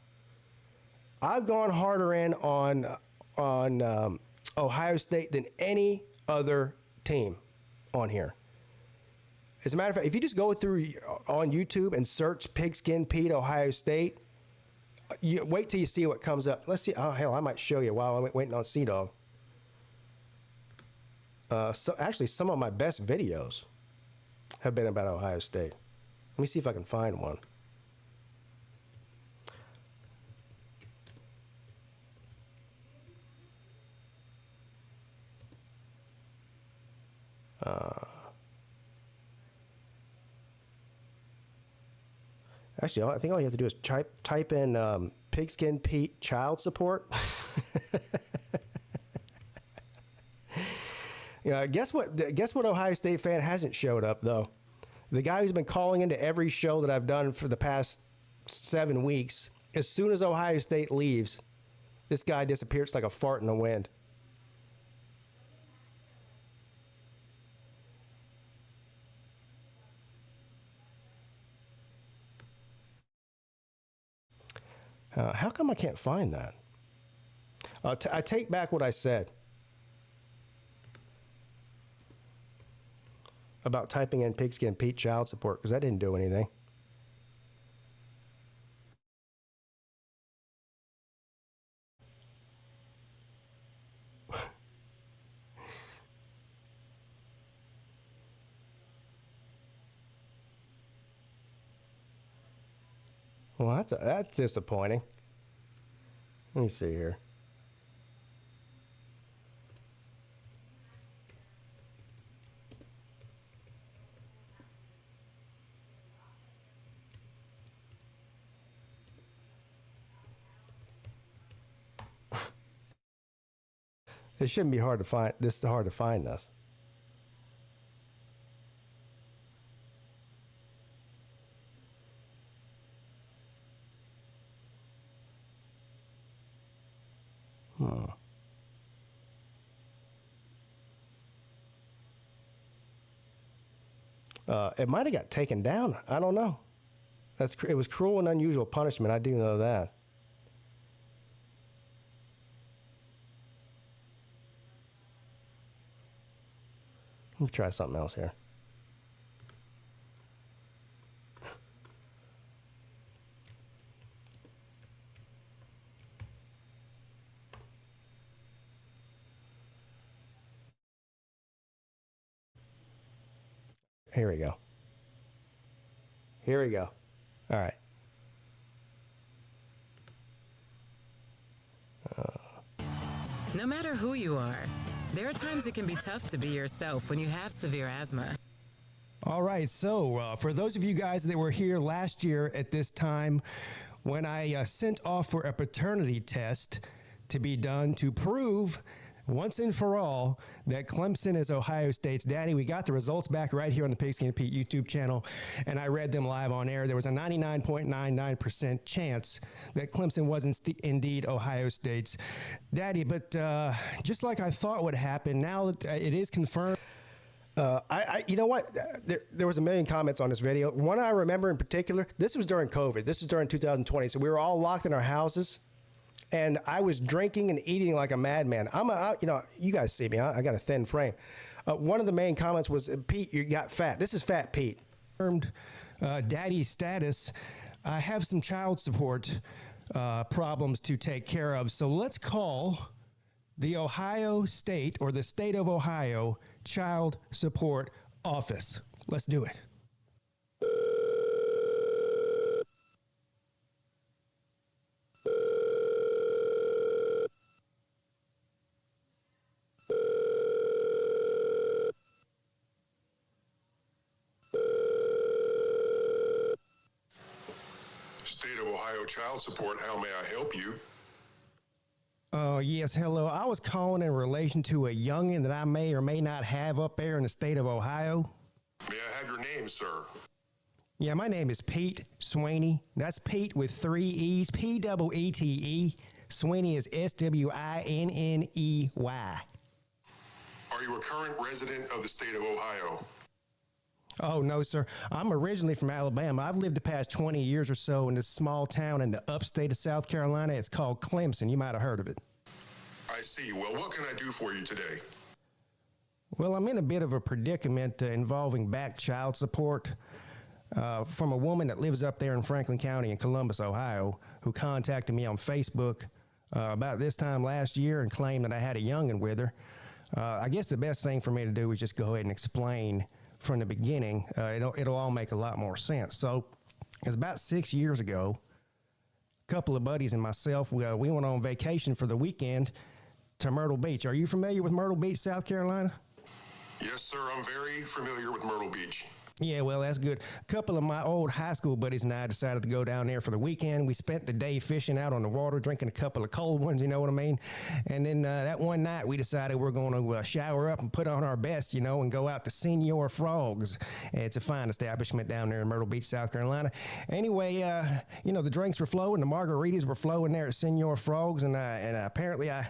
I've gone harder in on Ohio State than any other team on here. As a matter of fact, if you just go through on YouTube and search Pigskin Pete Ohio State, You wait till you see what comes up. Let's see. Oh, hell, I might show you while I'm waiting on Sea-Dog. So actually, some of my best videos have been about Ohio State. Let me see if I can find one. Actually, I think all you have to do is type in PigskinPeete child support. Guess what Ohio State fan hasn't showed up, though? The guy who's been calling into every show that I've done for the past 7 weeks. As soon as Ohio State leaves, this guy disappears like a fart in the wind. How come I can't find that? I take back what I said about typing in PigskinPeete child support, because that didn't do anything. Well, that's disappointing. Let me see here. It shouldn't be hard to find. This is hard to find this. It might have got taken down. I don't know. It was cruel and unusual punishment. I do know that. Let me try something else here. Here we go. Here we go. All right. No matter who you are, there are times it can be tough to be yourself when you have severe asthma. All right, so for those of you guys that were here last year at this time, when I sent off for a paternity test to be done to prove once and for all that Clemson is Ohio State's daddy. We got the results back right here on the PigskinPeete YouTube channel, and I read them live on air. There was a 99.99% chance that Clemson was indeed Ohio State's daddy. But just like I thought would happen, now that it is confirmed. You know what? There was a million comments on this video. One I remember in particular, this was during COVID. This is during 2020. So we were all locked in our houses. And I was drinking and eating like a madman. You guys see me. I got a thin frame. One of the main comments was, Pete, you got fat. This is Fat Pete. Daddy status. I have some child support problems to take care of. So let's call the Ohio State or the state of Ohio Child Support Office. Let's do it. State of Ohio Child Support, how may I help you? Yes, hello. I was calling in relation to a youngin' that I may or may not have up there in the state of Ohio. May I have your name, sir? Yeah, my name is Pete Sweeney. That's Pete with 3 E's, P-E-E-T-E. Sweeney is S-W-I-N-N-E-Y. Are you a current resident of the state of Ohio? Oh, no, sir. I'm originally from Alabama. I've lived the past 20 years or so in this small town in the upstate of South Carolina. It's called Clemson. You might have heard of it. I see. Well, what can I do for you today? Well, I'm in a bit of a predicament involving back child support. from a woman that lives up there in Franklin County in Columbus, Ohio, who contacted me on Facebook about this time last year and claimed that I had a youngin' with her. I guess the best thing for me to do is just go ahead and explain from the beginning. It'll all make a lot more sense. So it was about 6 years ago. A couple of buddies and myself, we went on vacation for the weekend to Myrtle Beach. Are you familiar with Myrtle Beach, South Carolina? Yes, sir. I'm very familiar with Myrtle Beach. Yeah, well, that's good. A couple of my old high school buddies and I decided to go down there for the weekend. We spent the day fishing out on the water, drinking a couple of cold ones, you know what I mean? And then that one night we decided we're going to shower up and put on our best, you know, and go out to Senor Frogs. It's a fine establishment down there in Myrtle Beach, South Carolina. Anyway, you know, the drinks were flowing, the margaritas were flowing there at Senor Frogs, and apparently I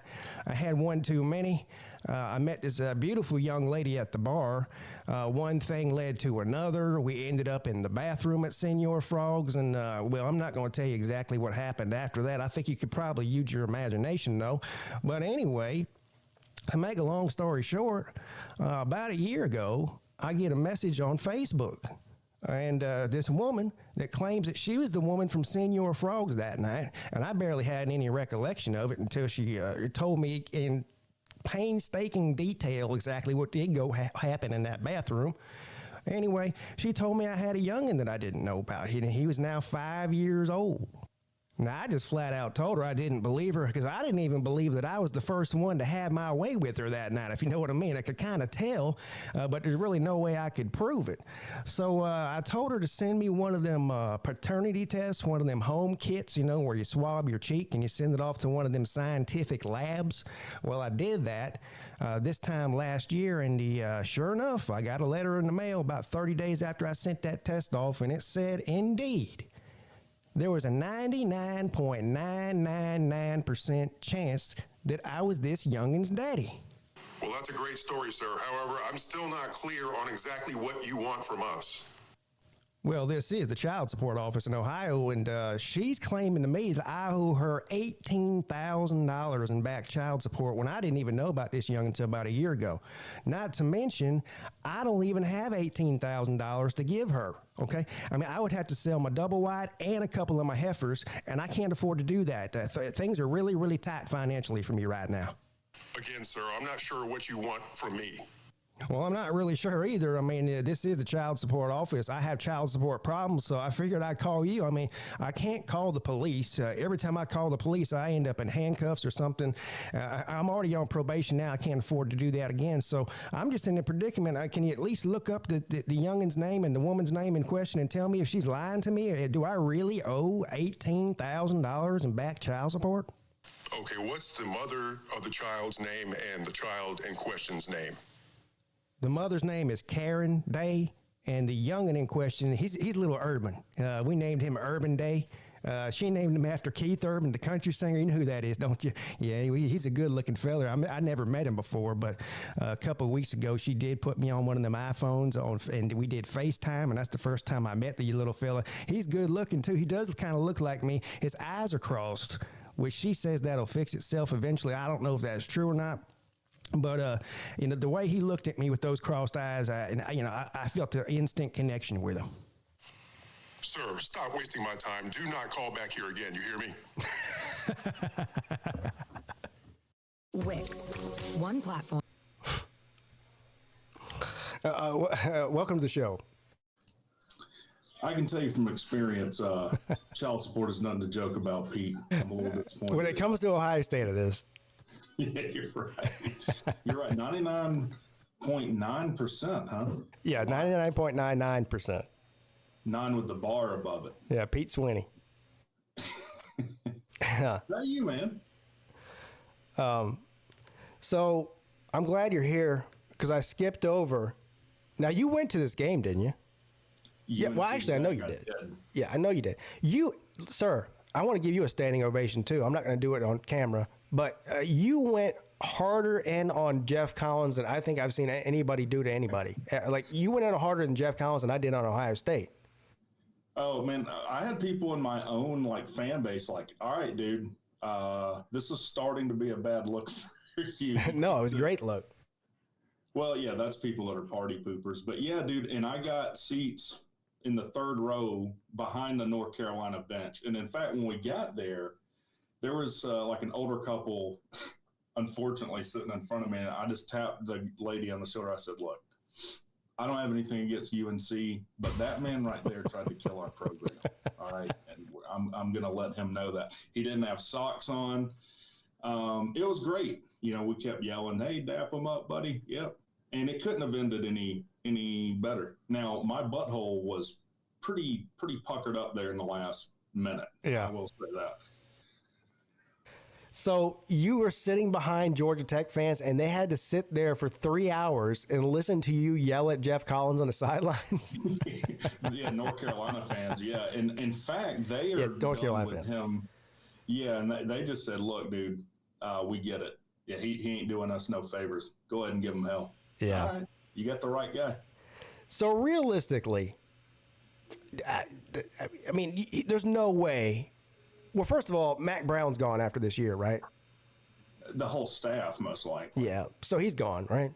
had one too many. I met this beautiful young lady at the bar. One thing led to another. We ended up in the bathroom at Senor Frogs, and well, I'm not going to tell you exactly what happened after that. I think you could probably use your imagination, though. But anyway, to make a long story short, about a year ago, I get a message on Facebook. And this woman that claims that she was the woman from Senor Frogs that night, and I barely had any recollection of it until she told me in painstaking detail exactly what did go happen in that bathroom. Anyway, she told me I had a youngin' that I didn't know about. He was now 5 years old. Now, I just flat out told her I didn't believe her because I didn't even believe that I was the first one to have my way with her that night, if you know what I mean. I could kind of tell, but there's really no way I could prove it. So I told her to send me one of them paternity tests, one of them home kits, you know, where you swab your cheek and you send it off to one of them scientific labs. Well, I did that this time last year, and sure enough, I got a letter in the mail about 30 days after I sent that test off, and it said, indeed, there was a 99.999% chance that I was this youngin's daddy. Well, that's a great story, sir. However, I'm still not clear on exactly what you want from us. Well, this is the child support office in Ohio, and she's claiming to me that I owe her $18,000 in back child support when I didn't even know about this young until about a year ago. Not to mention, I don't even have $18,000 to give her, okay? I mean, I would have to sell my double wide and a couple of my heifers, and I can't afford to do that. Things are really, really tight financially for me right now. Again, sir, I'm not sure what you want from me. Well, I'm not really sure either. I mean, this is the child support office. I have child support problems, so I figured I'd call you. I mean, I can't call the police. Every time I call the police, I end up in handcuffs or something. I'm already on probation now. I can't afford to do that again. So I'm just in a predicament. Can you at least look up the youngin's name and the woman's name in question and tell me if she's lying to me? Do I really owe $18,000 in back child support? Okay, what's the mother of the child's name and the child in question's name? The mother's name is Karen Day, and the youngin' in question, he's a little Urban. We named him Urban Day. She named him after Keith Urban, the country singer. You know who that is, don't you? Yeah, he's a good-looking fella. I never met him before, but a couple of weeks ago, she did put me on one of them iPhones, and we did FaceTime, and that's the first time I met the little fella. He's good-looking, too. He does kind of look like me. His eyes are crossed, which she says that'll fix itself eventually. I don't know if that's true or not. But, you know, the way he looked at me with those crossed eyes, I felt an instant connection with him. Sir, stop wasting my time. Do not call back here again. You hear me? Wix, one platform. Welcome to the show. I can tell you from experience, child support is nothing to joke about, Pete. I'm a little disappointed. When it comes to Ohio State of this. Yeah, you're right. You're right. 99.9%, huh? Yeah, 99.99%. 9 with the bar above it. Yeah, Pete Sweeney. Is that you, man? So I'm glad you're here because I skipped over. Now, you went to this game, didn't you? Yeah, well, actually, I know you did. Yeah, I know you did. Sir, I want to give you a standing ovation, too. I'm not going to do it on camera. But you went harder in on Jeff Collins than I think I've seen anybody do to anybody. Like, you went in harder than Jeff Collins than I did on Ohio State. Oh, man, I had people in my own, fan base all right, dude, this is starting to be a bad look for you. No, it was a great look. Well, yeah, that's people that are party poopers. But, yeah, dude, and I got seats in the third row behind the North Carolina bench. And in fact, when we got there, there was like an older couple, unfortunately, sitting in front of me. And I just tapped the lady on the shoulder. I said, look, I don't have anything against UNC, but that man right there tried to kill our program. All right. And I'm going to let him know that. He didn't have socks on. It was great. You know, we kept yelling, hey, dap him up, buddy. Yep. And it couldn't have ended any better. Now, my butthole was pretty puckered up there in the last minute. Yeah. I will say that. So you were sitting behind Georgia Tech fans, and they had to sit there for 3 hours and listen to you yell at Jeff Collins on the sidelines? Yeah, North Carolina fans, yeah. And in fact, they are North Carolina with him. Yeah, and they just said, look, dude, we get it. Yeah, he ain't doing us no favors. Go ahead and give him hell. Yeah. All right, you got the right guy. So realistically, I mean, there's no way. Well, first of all, Mac Brown's gone after this year, right? The whole staff, most likely. Yeah, so he's gone, right?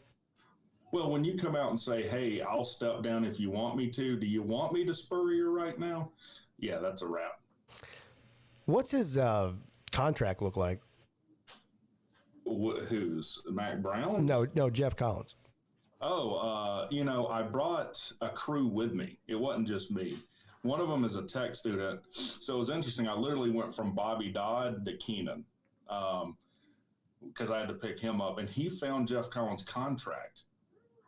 Well, when you come out and say, hey, I'll step down if you want me to, do you want me to Spurrier right now? Yeah, that's a wrap. What's his contract look like? Who's? Mac Brown? No, Jeff Collins. Oh, you know, I brought a crew with me. It wasn't just me. One of them is a tech student. So it was interesting. I literally went from Bobby Dodd to Keenan because I had to pick him up. And he found Jeff Collins' contract.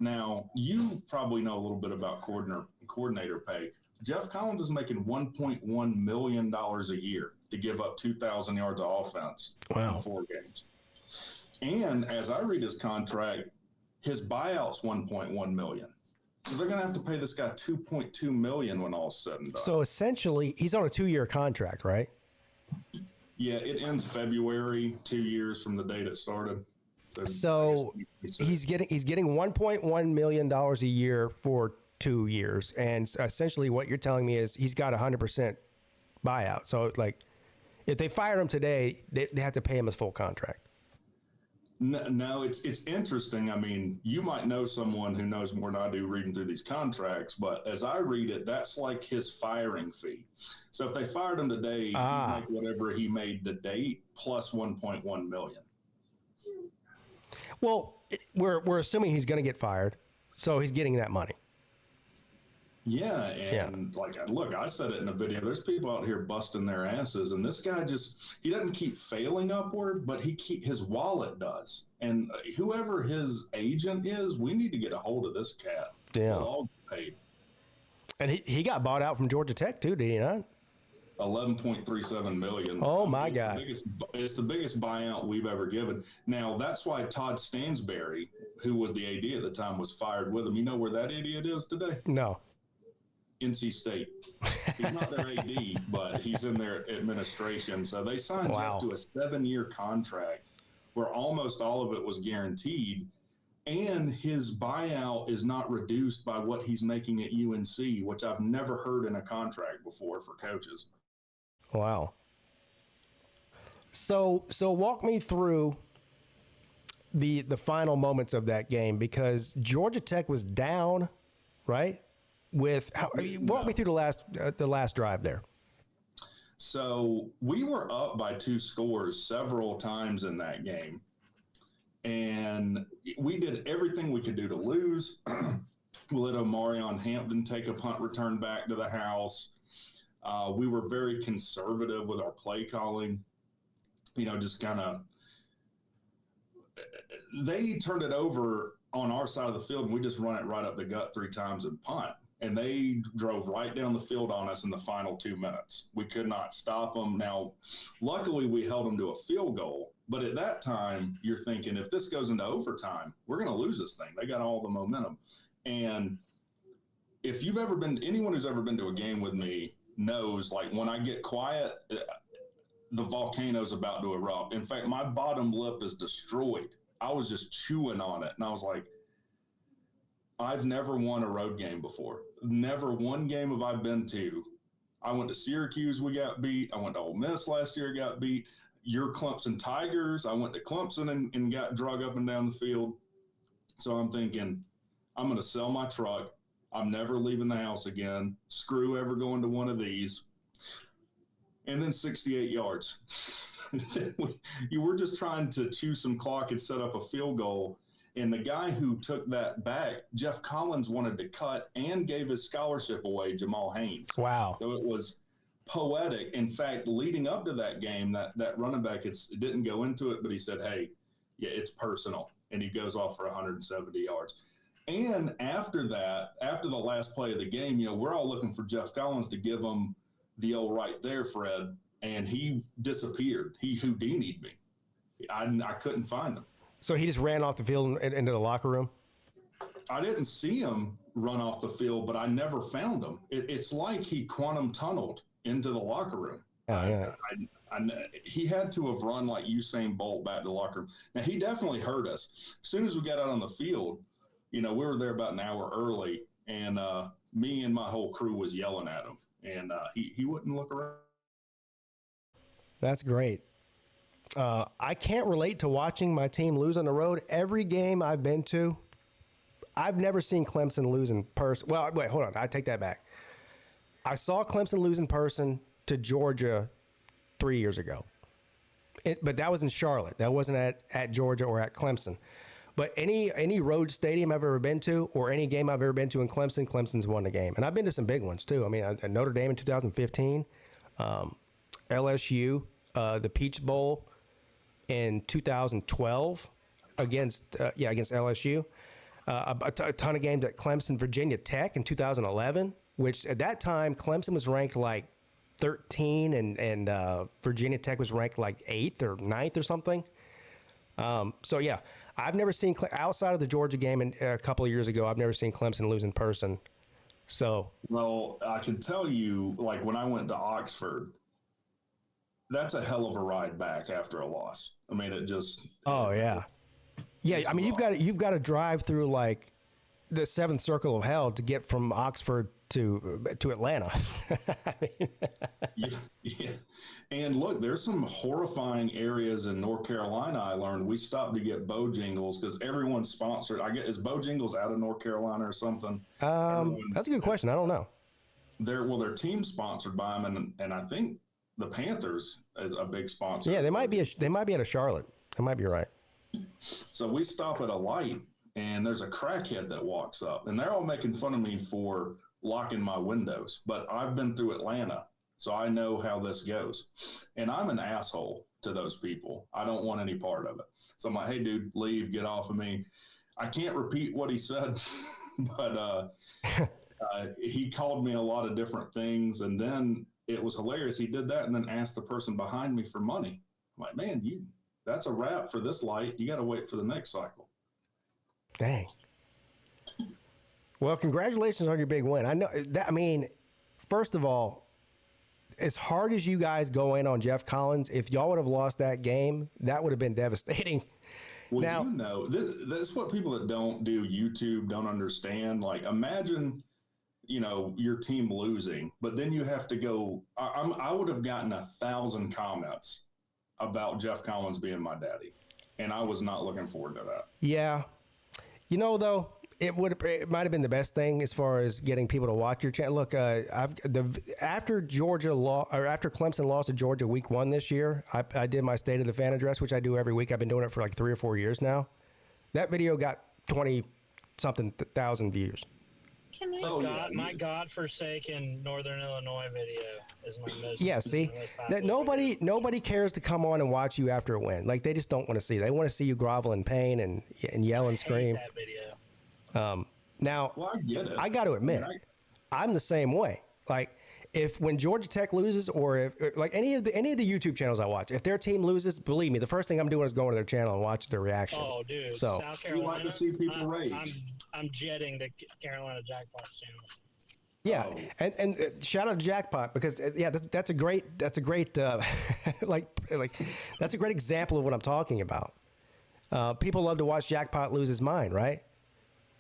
Now, you probably know a little bit about coordinator pay. Jeff Collins is making $1.1 million a year to give up 2,000 yards of offense in 4 games. And as I read his contract, his buyout's $1.1 million. So they're going to have to pay this guy $2.2 million when all's said and done. So essentially, he's on a 2-year contract, right? Yeah, it ends February, 2 years from the date it started. So he's getting $1.1 million a year for 2 years, and essentially what you're telling me is he's got 100% buyout. So like, if they fired him today, they have to pay him his full contract. No, it's interesting. I mean, you might know someone who knows more than I do reading through these contracts, but as I read it, that's like his firing fee. So if they fired him today, he'd make whatever he made to date plus $1.1 million. Well, we're assuming he's going to get fired, so he's getting that money. Yeah, and like, look, I said it in a video. There's people out here busting their asses, and this guy he doesn't keep failing upward, but his wallet does. And whoever his agent is, we need to get a hold of this cat. Yeah, we'll all get paid. And he got bought out from Georgia Tech too, did he not? $11.37 million. Oh my God! It's the biggest buyout we've ever given. Now that's why Todd Stansberry, who was the AD at the time, was fired with him. You know where that idiot is today? No. NC State. He's not their AD, but he's in their administration. So they signed Jeff to a 7-year contract where almost all of it was guaranteed, and his buyout is not reduced by what he's making at UNC, which I've never heard in a contract before for coaches. Wow. So walk me through the final moments of that game, because Georgia Tech was down, right? Walk me through the last drive there. So we were up by 2 scores several times in that game, and we did everything we could do to lose. We let Omarion Hampton take a punt return back to the house. We were very conservative with our play calling. You know, just kind of they turned it over on our side of the field, and we just run it right up the gut 3 times and punt. And they drove right down the field on us in the final 2 minutes. We could not stop them. Now, luckily, we held them to a field goal. But at that time, you're thinking, if this goes into overtime, we're going to lose this thing. They got all the momentum. And if you've ever anyone who's ever been to a game with me knows, like, when I get quiet, the volcano's about to erupt. In fact, my bottom lip is destroyed. I was just chewing on it. And I was like, I've never won a road game before. Never one game have I been to. I went to Syracuse, we got beat. I went to Ole Miss last year, got beat. Your Clemson Tigers, I went to Clemson and got drug up and down the field. So I'm thinking, I'm going to sell my truck. I'm never leaving the house again. Screw ever going to one of these. And then 68 yards. You were just trying to chew some clock and set up a field goal. And the guy who took that back, Jeff Collins, wanted to cut and gave his scholarship away, Jamal Haynes. Wow. So it was poetic. In fact, leading up to that game, that running back, it didn't go into it, but he said, hey, yeah, it's personal. And he goes off for 170 yards. And after that, after the last play of the game, we're all looking for Jeff Collins to give him the old right there, Fred. And he disappeared. He Houdini'd me. I couldn't find him. So he just ran off the field and into the locker room? I didn't see him run off the field, but I never found him. It's like he quantum tunneled into the locker room. Oh, yeah. He had to have run like Usain Bolt back to the locker room. Now, he definitely hurt us. As soon as we got out on the field, we were there about an hour early, and me and my whole crew was yelling at him, and he wouldn't look around. That's great. I can't relate to watching my team lose on the road. Every game I've been to, I've never seen Clemson lose in person. Well, wait, hold on. I take that back. I saw Clemson lose in person to Georgia 3 years ago. But that was in Charlotte. That wasn't at Georgia or at Clemson. But any road stadium I've ever been to or any game I've ever been to in Clemson, Clemson's won the game. And I've been to some big ones, too. I mean, at Notre Dame in 2015, LSU, the Peach Bowl in 2012 against LSU. A ton of games at Clemson, Virginia Tech in 2011, which at that time, Clemson was ranked like 13 and Virginia Tech was ranked like 8th or 9th or something. So, yeah, I've never seen, outside of the Georgia game a couple of years ago, I've never seen Clemson lose in person. So, well, I can tell you, like when I went to Oxford, that's a hell of a ride back after a loss. I mean, it just. Oh, yeah. Yeah, I mean, you've got to drive through like the seventh circle of hell to get from Oxford to Atlanta. I mean, yeah. And look, there's some horrifying areas in North Carolina. I learned we stopped to get Bojangles because everyone's sponsored. Is Bojangles out of North Carolina or something? That's a good question. I don't know. Their team's sponsored by them, and I think the Panthers is a big sponsor. Yeah, they might be out of Charlotte. They might be right. So we stop at a light, and there's a crackhead that walks up, and they're all making fun of me for locking my windows. But I've been through Atlanta, so I know how this goes. And I'm an asshole to those people. I don't want any part of it. So I'm like, hey, dude, leave, get off of me. I can't repeat what he said, but he called me a lot of different things. And then it was hilarious. He did that and then asked the person behind me for money. I'm like, man, that's a wrap for this light. You got to wait for the next cycle. Dang. Well, congratulations on your big win. I know that. I mean, first of all, as hard as you guys go in on Jeff Collins, if y'all would have lost that game, that would have been devastating. Well, now, that's what people that don't do YouTube don't understand. Like, imagine, your team losing, but then you have to go. I would have gotten 1,000 comments about Jeff Collins being my daddy, and I was not looking forward to that. Yeah, though it might have been the best thing as far as getting people to watch your channel. Look, after Clemson lost to Georgia week 1 this year, I did my State of the Fan address, which I do every week. I've been doing it for like 3 or 4 years now. That video got 20-something thousand views. My godforsaken Northern Illinois video is my most. Yeah, see, that nobody cares to come on and watch you after a win. Like, they just don't want to see. They want to see you grovel in pain and yell and scream. That video. Now, well, I get it. I got to admit, I'm the same way. Like, when Georgia Tech loses, or if like any of the YouTube channels I watch, if their team loses, believe me, the first thing I'm doing is going to their channel and watching their reaction. Oh, dude, so South Carolina. You like to see people rage. I'm jetting the Carolina Jackpots channel. Yeah, and shout out to Jackpot, because that's a great that's a great example of what I'm talking about. People love to watch Jackpot lose his mind, right?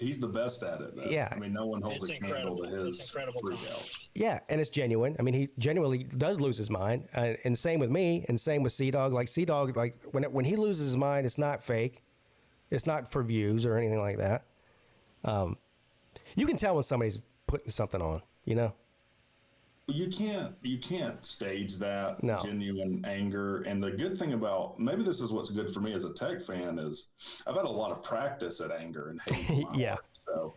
He's the best at it, man. Yeah. I mean, no one holds a candle to his freak out. Yeah, and it's genuine. I mean, he genuinely does lose his mind. And same with me, and same with Sea-Dog. Like, Sea-Dog, like, when he loses his mind, it's not fake. It's not for views or anything like that. You can tell when somebody's putting something on, you know? You can't stage that No. genuine anger. And the good thing about, maybe this is what's good for me as a Tech fan, is I've had a lot of practice at anger and hate. Yeah. So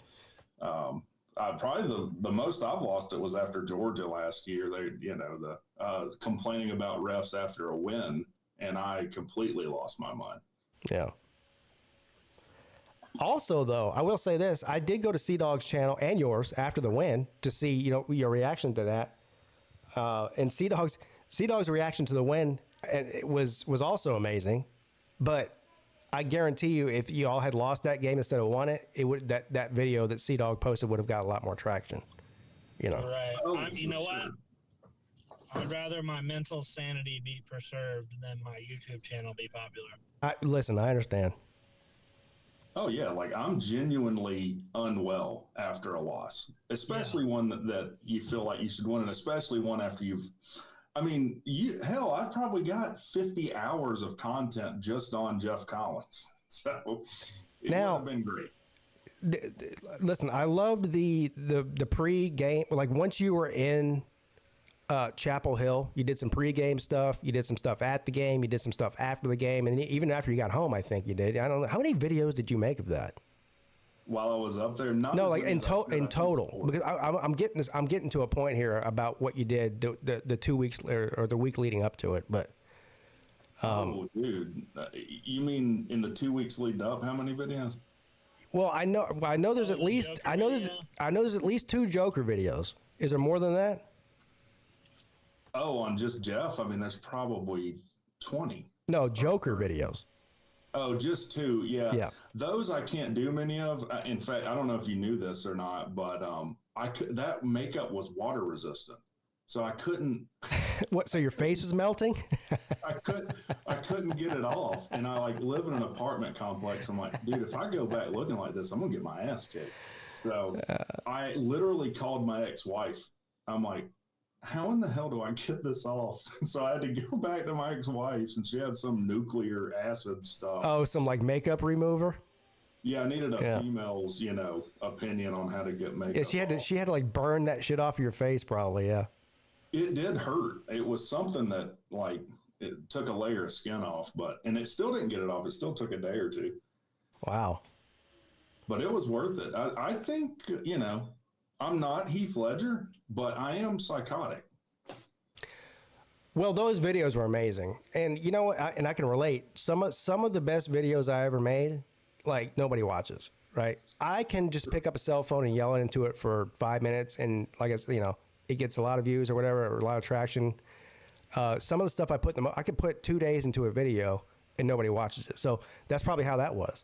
probably the most I've lost it was after Georgia last year. They, complaining about refs after a win, and I completely lost my mind. Yeah. Also, though, I will say this: I did go to Sea Dog's channel and yours after the win to see, your reaction to that. And Sea Dog's reaction to the win, and it was also amazing. But I guarantee you, if you all had lost that game instead of won it, it would that video that Sea Dog posted would have got a lot more traction. Right. Oh, You know what? I'd rather my mental sanity be preserved than my YouTube channel be popular. Listen, I understand. Oh yeah, like I'm genuinely unwell after a loss, especially one that you feel like you should win, and especially one after I've probably got 50 hours of content just on Jeff Collins, so it would have been great. Listen, I loved the pre-game. Like once you were in Chapel Hill, you did some pre-game stuff. You did some stuff at the game. You did some stuff after the game, and even after you got home, I think you did. I don't know how many videos did you make of that while I was up there. No, like in total, because I'm getting to a point here about what you did the 2 weeks or the week leading up to it. But oh, dude, you mean in the 2 weeks leading up? How many videos? Well, I know there's at least there's at least 2 Joker videos. Is there more than that? Oh, on just Jeff? I mean, there's probably 20. No, Joker videos. Oh, just 2. Yeah. Yeah. Those I can't do many of. In fact, I don't know if you knew this or not, but that makeup was water resistant. So I couldn't. What? So your face was melting? I couldn't get it off. And I live in an apartment complex. I'm like, dude, if I go back looking like this, I'm going to get my ass kicked. So I literally called my ex-wife. I'm like, how in the hell do I get this off? So I had to go back to my ex-wife's, and she had some nuclear acid stuff. Oh, some makeup remover? Yeah, I needed a female's, opinion on how to get makeup. Yeah, she had to burn that shit off your face probably, yeah. It did hurt. It was something that it took a layer of skin off, and it still didn't get it off. It still took a day or 2. Wow. But it was worth it. I think, I'm not Heath Ledger, but I am psychotic. Well, those videos were amazing. And you know what? I can relate. Some of the best videos I ever made, nobody watches, right? I can just pick up a cell phone and yell into it for 5 minutes, and it gets a lot of views or whatever, or a lot of traction. Some of the stuff I could put 2 days into a video and nobody watches it. So that's probably how that was.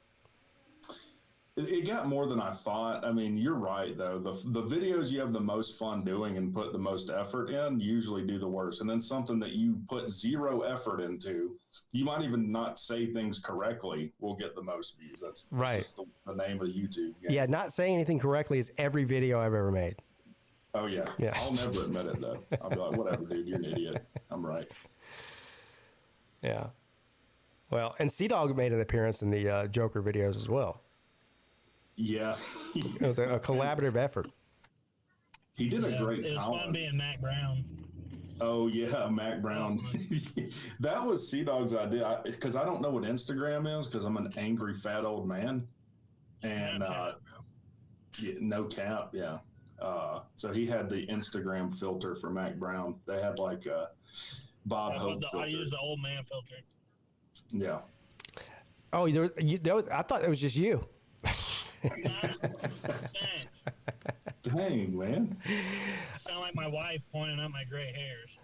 It got more than I thought. I mean, you're right, though. The videos you have the most fun doing and put the most effort in usually do the worst. And then something that you put 0 effort into, you might even not say things correctly, will get the most views. That's just the name of YouTube. Yeah, not saying anything correctly is every video I've ever made. Oh, yeah. I'll never admit it, though. I'll be like, whatever, dude, you're an idiot. I'm right. Yeah. Well, and Sea Dog made an appearance in the Joker videos as well. Yeah. It was a collaborative effort. He did a great job. It was fun being Mac Brown. Oh, yeah, Mac Brown. That was Sea Dog's idea. Because I don't know what Instagram is, because I'm an angry fat old man. And no cap, yeah. So he had the Instagram filter for Mac Brown. They had a Bob Hope filter. I used the old man filter. Yeah. Oh, I thought it was just you. Dang, man. I sound like my wife pointing out my gray hairs.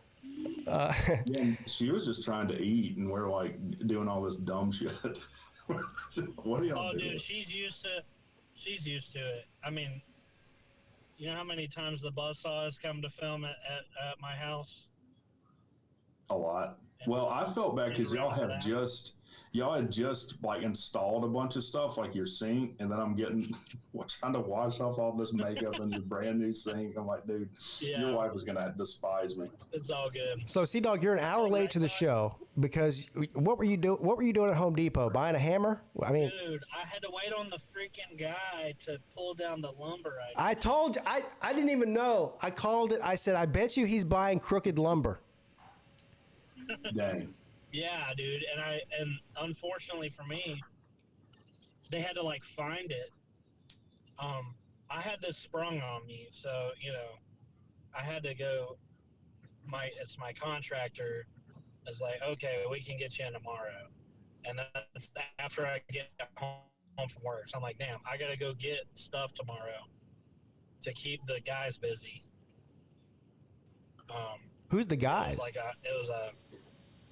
Yeah, she was just trying to eat, and we're doing all this dumb shit. What are y'all doing? Dude, she's used to it. I mean, you know how many times the buzzsaw has come to film at my house? A lot. Well, I felt bad because y'all had just like installed a bunch of stuff like your sink, and then I'm trying to wash off all this makeup in your brand new sink. I'm like, dude, your wife is gonna despise me. It's all good. So, C-Dog, you're an hour late to the show because what were you doing at Home Depot? Buying a hammer? I mean, dude, I had to wait on the freaking guy to pull down the lumber. I told you, I didn't even know. I called it. I said, I bet you he's buying crooked lumber. Dang. Yeah, dude, and unfortunately for me, they had to like find it. I had this sprung on me, so I had to go. It's my contractor is like, okay, we can get you in tomorrow, and that's after I get home from work. So I'm like, damn, I gotta go get stuff tomorrow to keep the guys busy. Who's the guys?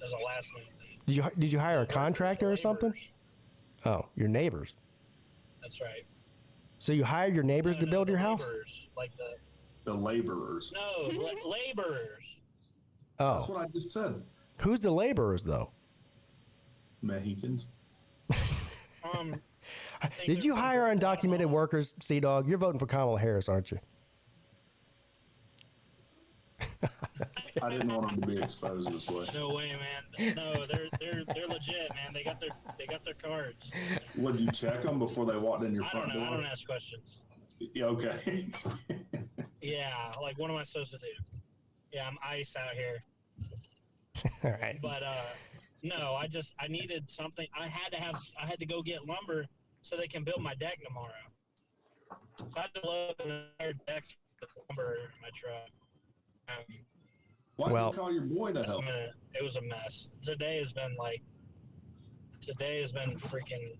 It was a last name thing. Did you hire a contractor or something? Oh, your neighbors. That's right. So you hired your neighbors to build your house? Like the laborers. No, laborers. Oh. That's what I just said. Who's the laborers, though? Mexicans. Did you hire undocumented workers, C-Dog? You're voting for Kamala Harris, aren't you? I didn't want them to be exposed this way. No way, man. No, they're legit, man. They got their cards. Would you check them before they walked in your front door? I don't ask questions. Yeah, okay. Yeah, like what am I supposed to do? Yeah, I'm ice out here. All right. But no, I needed something. I had to go get lumber so they can build my deck tomorrow. So I had to load another deck with lumber in my truck. Why did you call your boy to help? It was a mess. Today has been freaking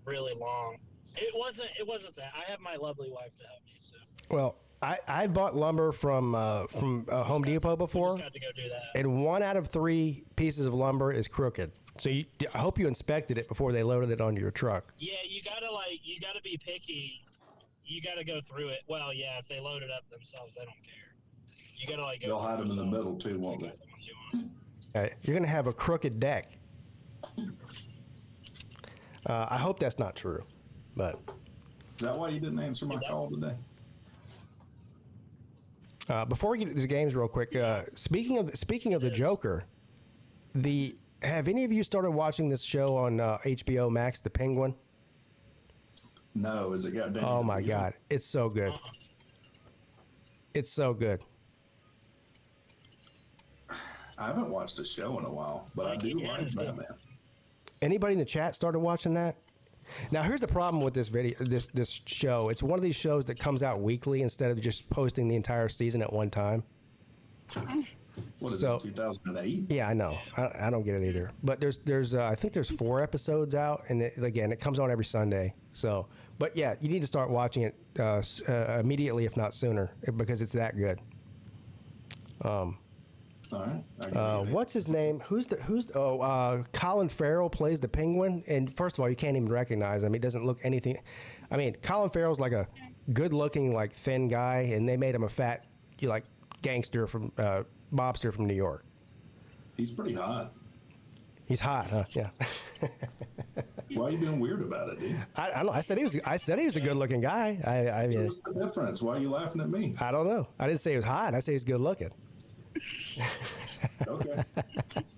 really long. It wasn't that. I have my lovely wife to help me. So. Well, I bought lumber from Home Depot before, Got to go do that. and 1 out of 3 pieces of lumber is crooked. So I hope you inspected it before they loaded it onto your truck. Yeah, you gotta be picky. You gotta go through it. Well, yeah, if they load it up themselves, they don't care. You gotta go. They'll hide them in the middle too, won't they? You're gonna have a crooked deck. I hope that's not true, but. Is that why you didn't answer my call today? Before we get to these games real quick, speaking of the Joker, have any of you started watching this show on HBO Max, The Penguin? No, is it got Danny? Oh my God, it's so good. It's so good. I haven't watched a show in a while, but I do like Batman. Anybody in the chat started watching that? Now, here's the problem with this show. It's one of these shows that comes out weekly instead of just posting the entire season at one time. What is this, 2008? Yeah, I know. I don't get it either. But there's I think there's 4 episodes out, and it comes on every Sunday. So, but yeah, you need to start watching it immediately, if not sooner, because it's that good. All right. What's his name? Colin Farrell plays the Penguin, and first of all, you can't even recognize him. He doesn't look anything. I mean, Colin Farrell's like a good-looking, like thin guy, and they made him a fat, gangster from mobster from New York. He's pretty hot. He's hot, huh? Yeah. Why are you being weird about it, dude? I don't know. I said he was a good-looking guy. What's the difference? Why are you laughing at me? I don't know. I didn't say he was hot. I said he was good-looking. Okay.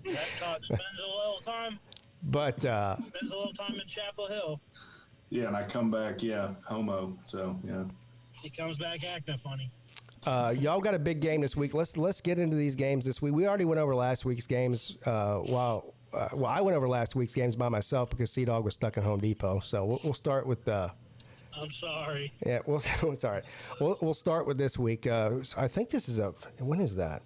That talk spends a little time. But spends a little time in Chapel Hill. Yeah, and I come back, homo. So yeah. He comes back acting funny. Y'all got a big game this week. Let's get into these games this week. We already went over last week's games. I went over last week's games by myself because C-Dog was stuck in Home Depot. So we'll start with. I'm sorry. Yeah, it's all right. We'll start with this week. I think this is when is that?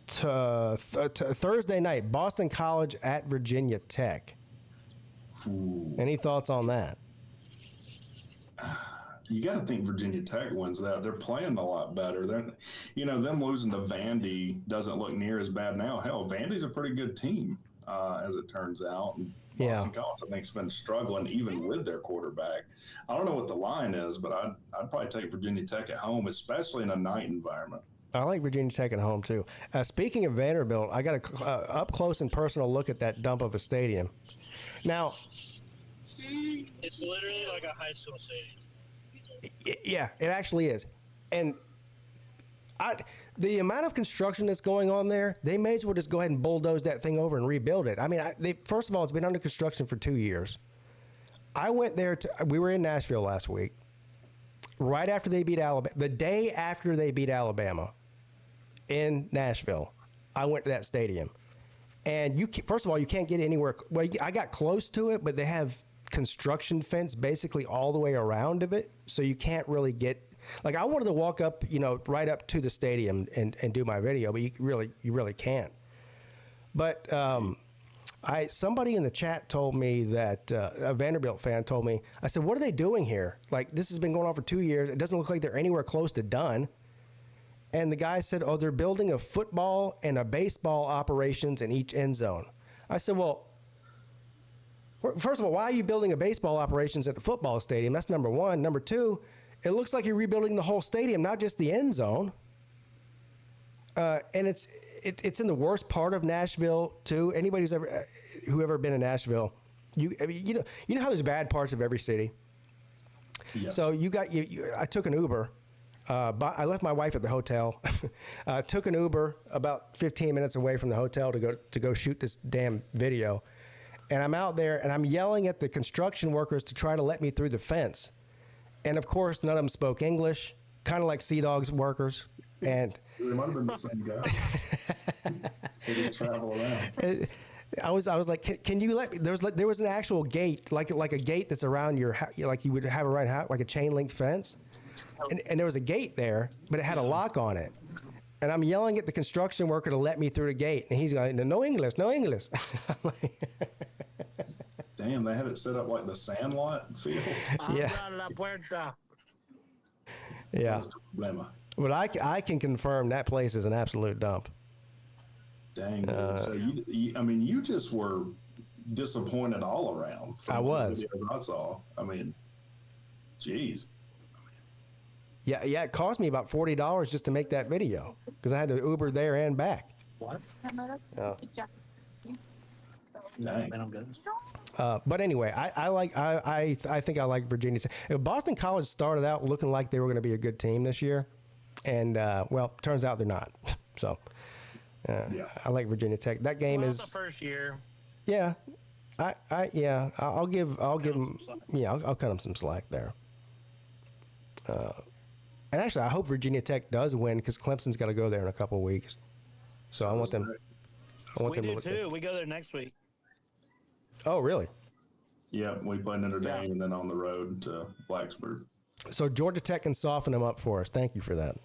Thursday night, Boston College at Virginia Tech. Ooh. Any thoughts on that? You got to think Virginia Tech wins that. They're playing a lot better. Them losing to Vandy doesn't look near as bad now. Hell, Vandy's a pretty good team, as it turns out. And Boston College, I think, has been struggling even with their quarterback. I don't know what the line is, but I'd probably take Virginia Tech at home, especially in a night environment. I like Virginia Tech at home, too. Speaking of Vanderbilt, I got a up close and personal look at that dump of a stadium. Now, it's literally like a high school stadium. Yeah, it actually is. And the amount of construction that's going on there, they may as well just go ahead and bulldoze that thing over and rebuild it. I mean, first of all, it's been under construction for 2 years. I went there we were in Nashville last week, right after they beat Alabama, the day after they beat Alabama in Nashville. I went to that stadium. And first of all, you can't get anywhere. Well, I got close to it, but they have construction fence basically all the way around of it. So you can't really get, like, I wanted to walk up, right up to the stadium and do my video, but you really can't. But somebody in the chat told me that, a Vanderbilt fan told me, I said, what are they doing here? Like, this has been going on for 2 years. It doesn't look like they're anywhere close to done. And the guy said, they're building a football and a baseball operations in each end zone. I said, well, first of all, why are you building a baseball operations at the football stadium? That's number one. Number two, it looks like you're rebuilding the whole stadium, not just the end zone. And it's in the worst part of Nashville too. Anybody who's ever been in Nashville, you know how there's bad parts of every city. Yes. So I took an Uber. I left my wife at the hotel. Took an Uber about 15 minutes away from the hotel to go shoot this damn video. And I'm out there and I'm yelling at the construction workers to try to let me through the fence. And of course, none of them spoke English, kind of like Sea Dogs workers. And it might have been the same guy. They just travel around. I was like, can you let me? There was an actual gate, like a gate that's around your house, like you would have around house, like a chain link fence. And there was a gate there, but it had a lock on it. And I'm yelling at the construction worker to let me through the gate, and he's going, no English, no English. Damn, they had it set up like the Sandlot field. Yeah. Yeah. But I can confirm that place is an absolute dump. Dang. Dude. So you just were disappointed all around. I was. The videos I saw. I mean, geez. Yeah. It cost me about $40 just to make that video because I had to Uber there and back. What? Oh. Dang. But anyway, I think I like Virginia Tech. Boston College started out looking like they were going to be a good team this year, and well, turns out they're not. So, I like Virginia Tech. That game is the first year. Yeah, I'll give them. Yeah, I'll cut them some slack there. And actually, I hope Virginia Tech does win because Clemson's got to go there in a couple of weeks. So I want them. We do too. We go there next week. Oh, really? Yeah, we play Notre Dame and then on the road to Blacksburg. So Georgia Tech can soften them up for us. Thank you for that.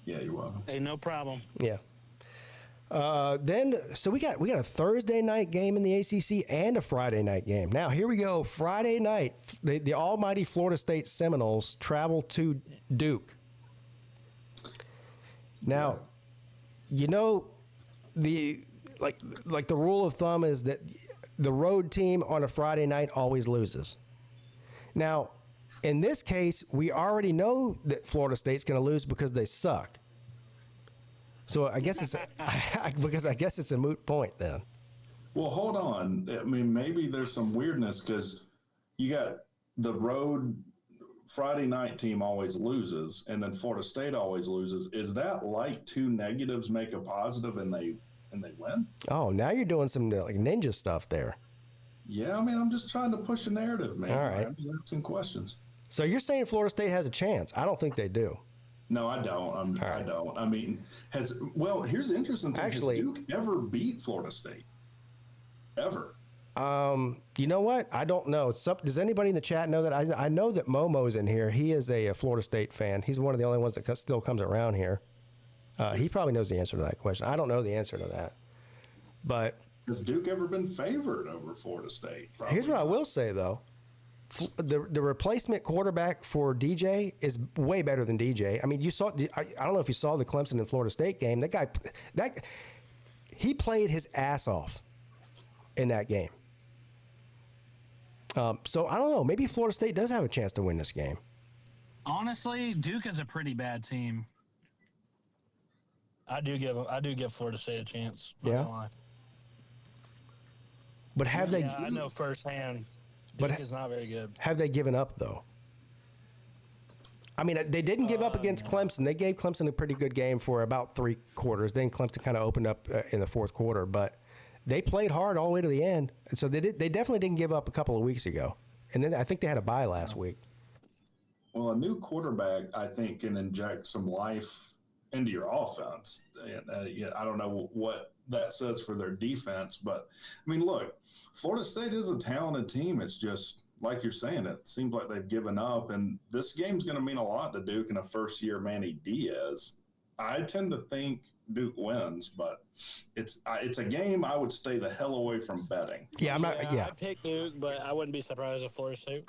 Yeah, you're welcome. Hey, no problem. Yeah. So we got a Thursday night game in the ACC and a Friday night game. Now here we go. Friday night, the almighty Florida State Seminoles travel to Duke. Now, the rule of thumb is that the road team on a Friday night always loses. Now, in this case, we already know that Florida State's going to lose because they suck. So I guess it's a moot point then. Well, hold on. I mean, maybe there's some weirdness because you got the road Friday night team always loses, and then Florida State always loses. Is that like two negatives make a positive and they win? Oh, now you're doing some like ninja stuff there. Yeah, I mean, I'm just trying to push a narrative, man. All right. I'm just asking questions. So you're saying Florida State has a chance? I don't think they do. No, I don't. I don't. I mean, here's the interesting thing. Actually, has Duke ever beat Florida State? Ever? You know what? I don't know. Does anybody in the chat know that? I know that Momo's in here. He is a Florida State fan. He's one of the only ones that still comes around here. He probably knows the answer to that question. I don't know the answer to that. But has Duke ever been favored over Florida State? Probably here's what I will say, though. The replacement quarterback for DJ is way better than DJ. I mean, you saw. I don't know if you saw the Clemson and Florida State game. That guy, he played his ass off in that game. So I don't know. Maybe Florida State does have a chance to win this game. Honestly, Duke is a pretty bad team. I do give Florida State a chance. Not Yeah. gonna lie. But have they? I know firsthand. Duke is not very good. Have they given up though? I mean, they didn't give up against Clemson. They gave Clemson a pretty good game for about 3 quarters. Then Clemson kind of opened up in the fourth quarter, but they played hard all the way to the end. And so they definitely didn't give up a couple of weeks ago. And then I think they had a bye last week. Well, a new quarterback, I think, can inject some life into your offense. And I don't know what that says for their defense, but I mean, look, Florida State is a talented team. It's just like you're saying, it seems like they've given up, and this game's going to mean a lot to Duke and a first-year Manny Diaz. I tend to think Duke wins, but it's a game I would stay the hell away from betting. Yeah, I'm not. Yeah, I picked Duke, but I wouldn't be surprised if Florida State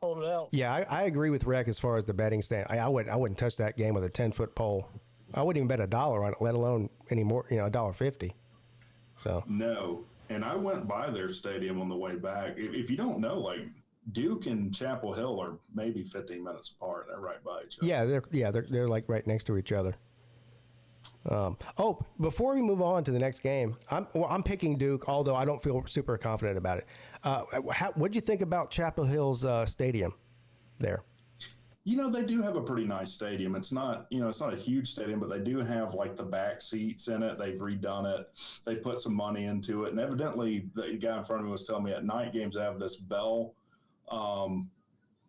pulled it out. Yeah, I agree with Rec as far as the betting stand. I wouldn't touch that game with a 10-foot pole. I wouldn't even bet $1 on it, let alone any more. $1.50. So no. And I went by their stadium on the way back. If you don't know, like Duke and Chapel Hill are maybe 15 minutes apart. They're right by each other. Yeah, they're like right next to each other. Before we move on to the next game, I'm picking Duke, although I don't feel super confident about it. What do you think about Chapel Hill's stadium there? They do have a pretty nice stadium. It's not, it's not a huge stadium, but they do have like the back seats in it. They've redone it. They put some money into it. And evidently the guy in front of me was telling me at night games, they have this bell,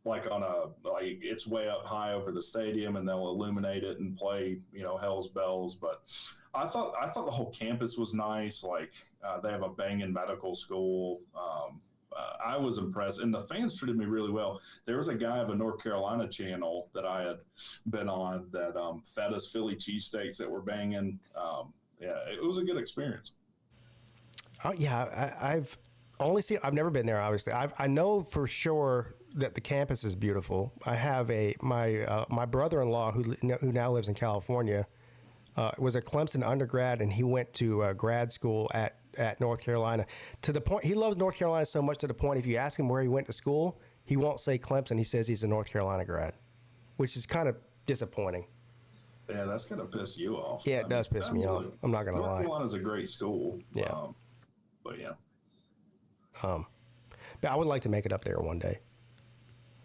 it's way up high over the stadium, and they'll illuminate it and play, Hell's Bells. But I thought the whole campus was nice. Like they have a banging medical school. I was impressed, and the fans treated me really well. There was a guy of a North Carolina channel that I had been on that fed us Philly cheesesteaks that were banging. It was a good experience. I've only seen. I've never been there. Obviously, I know for sure that the campus is beautiful. I have my brother-in-law who now lives in California. Was a Clemson undergrad, and he went to grad school at North Carolina. To the point, he loves North Carolina so much to the point, if you ask him where he went to school, he won't say Clemson. He says he's a North Carolina grad, which is kind of disappointing. Yeah, that's going to piss you off. Yeah, it does piss me off. I'm not going to lie. North Carolina's a great school. Yeah. But yeah. But I would like to make it up there one day.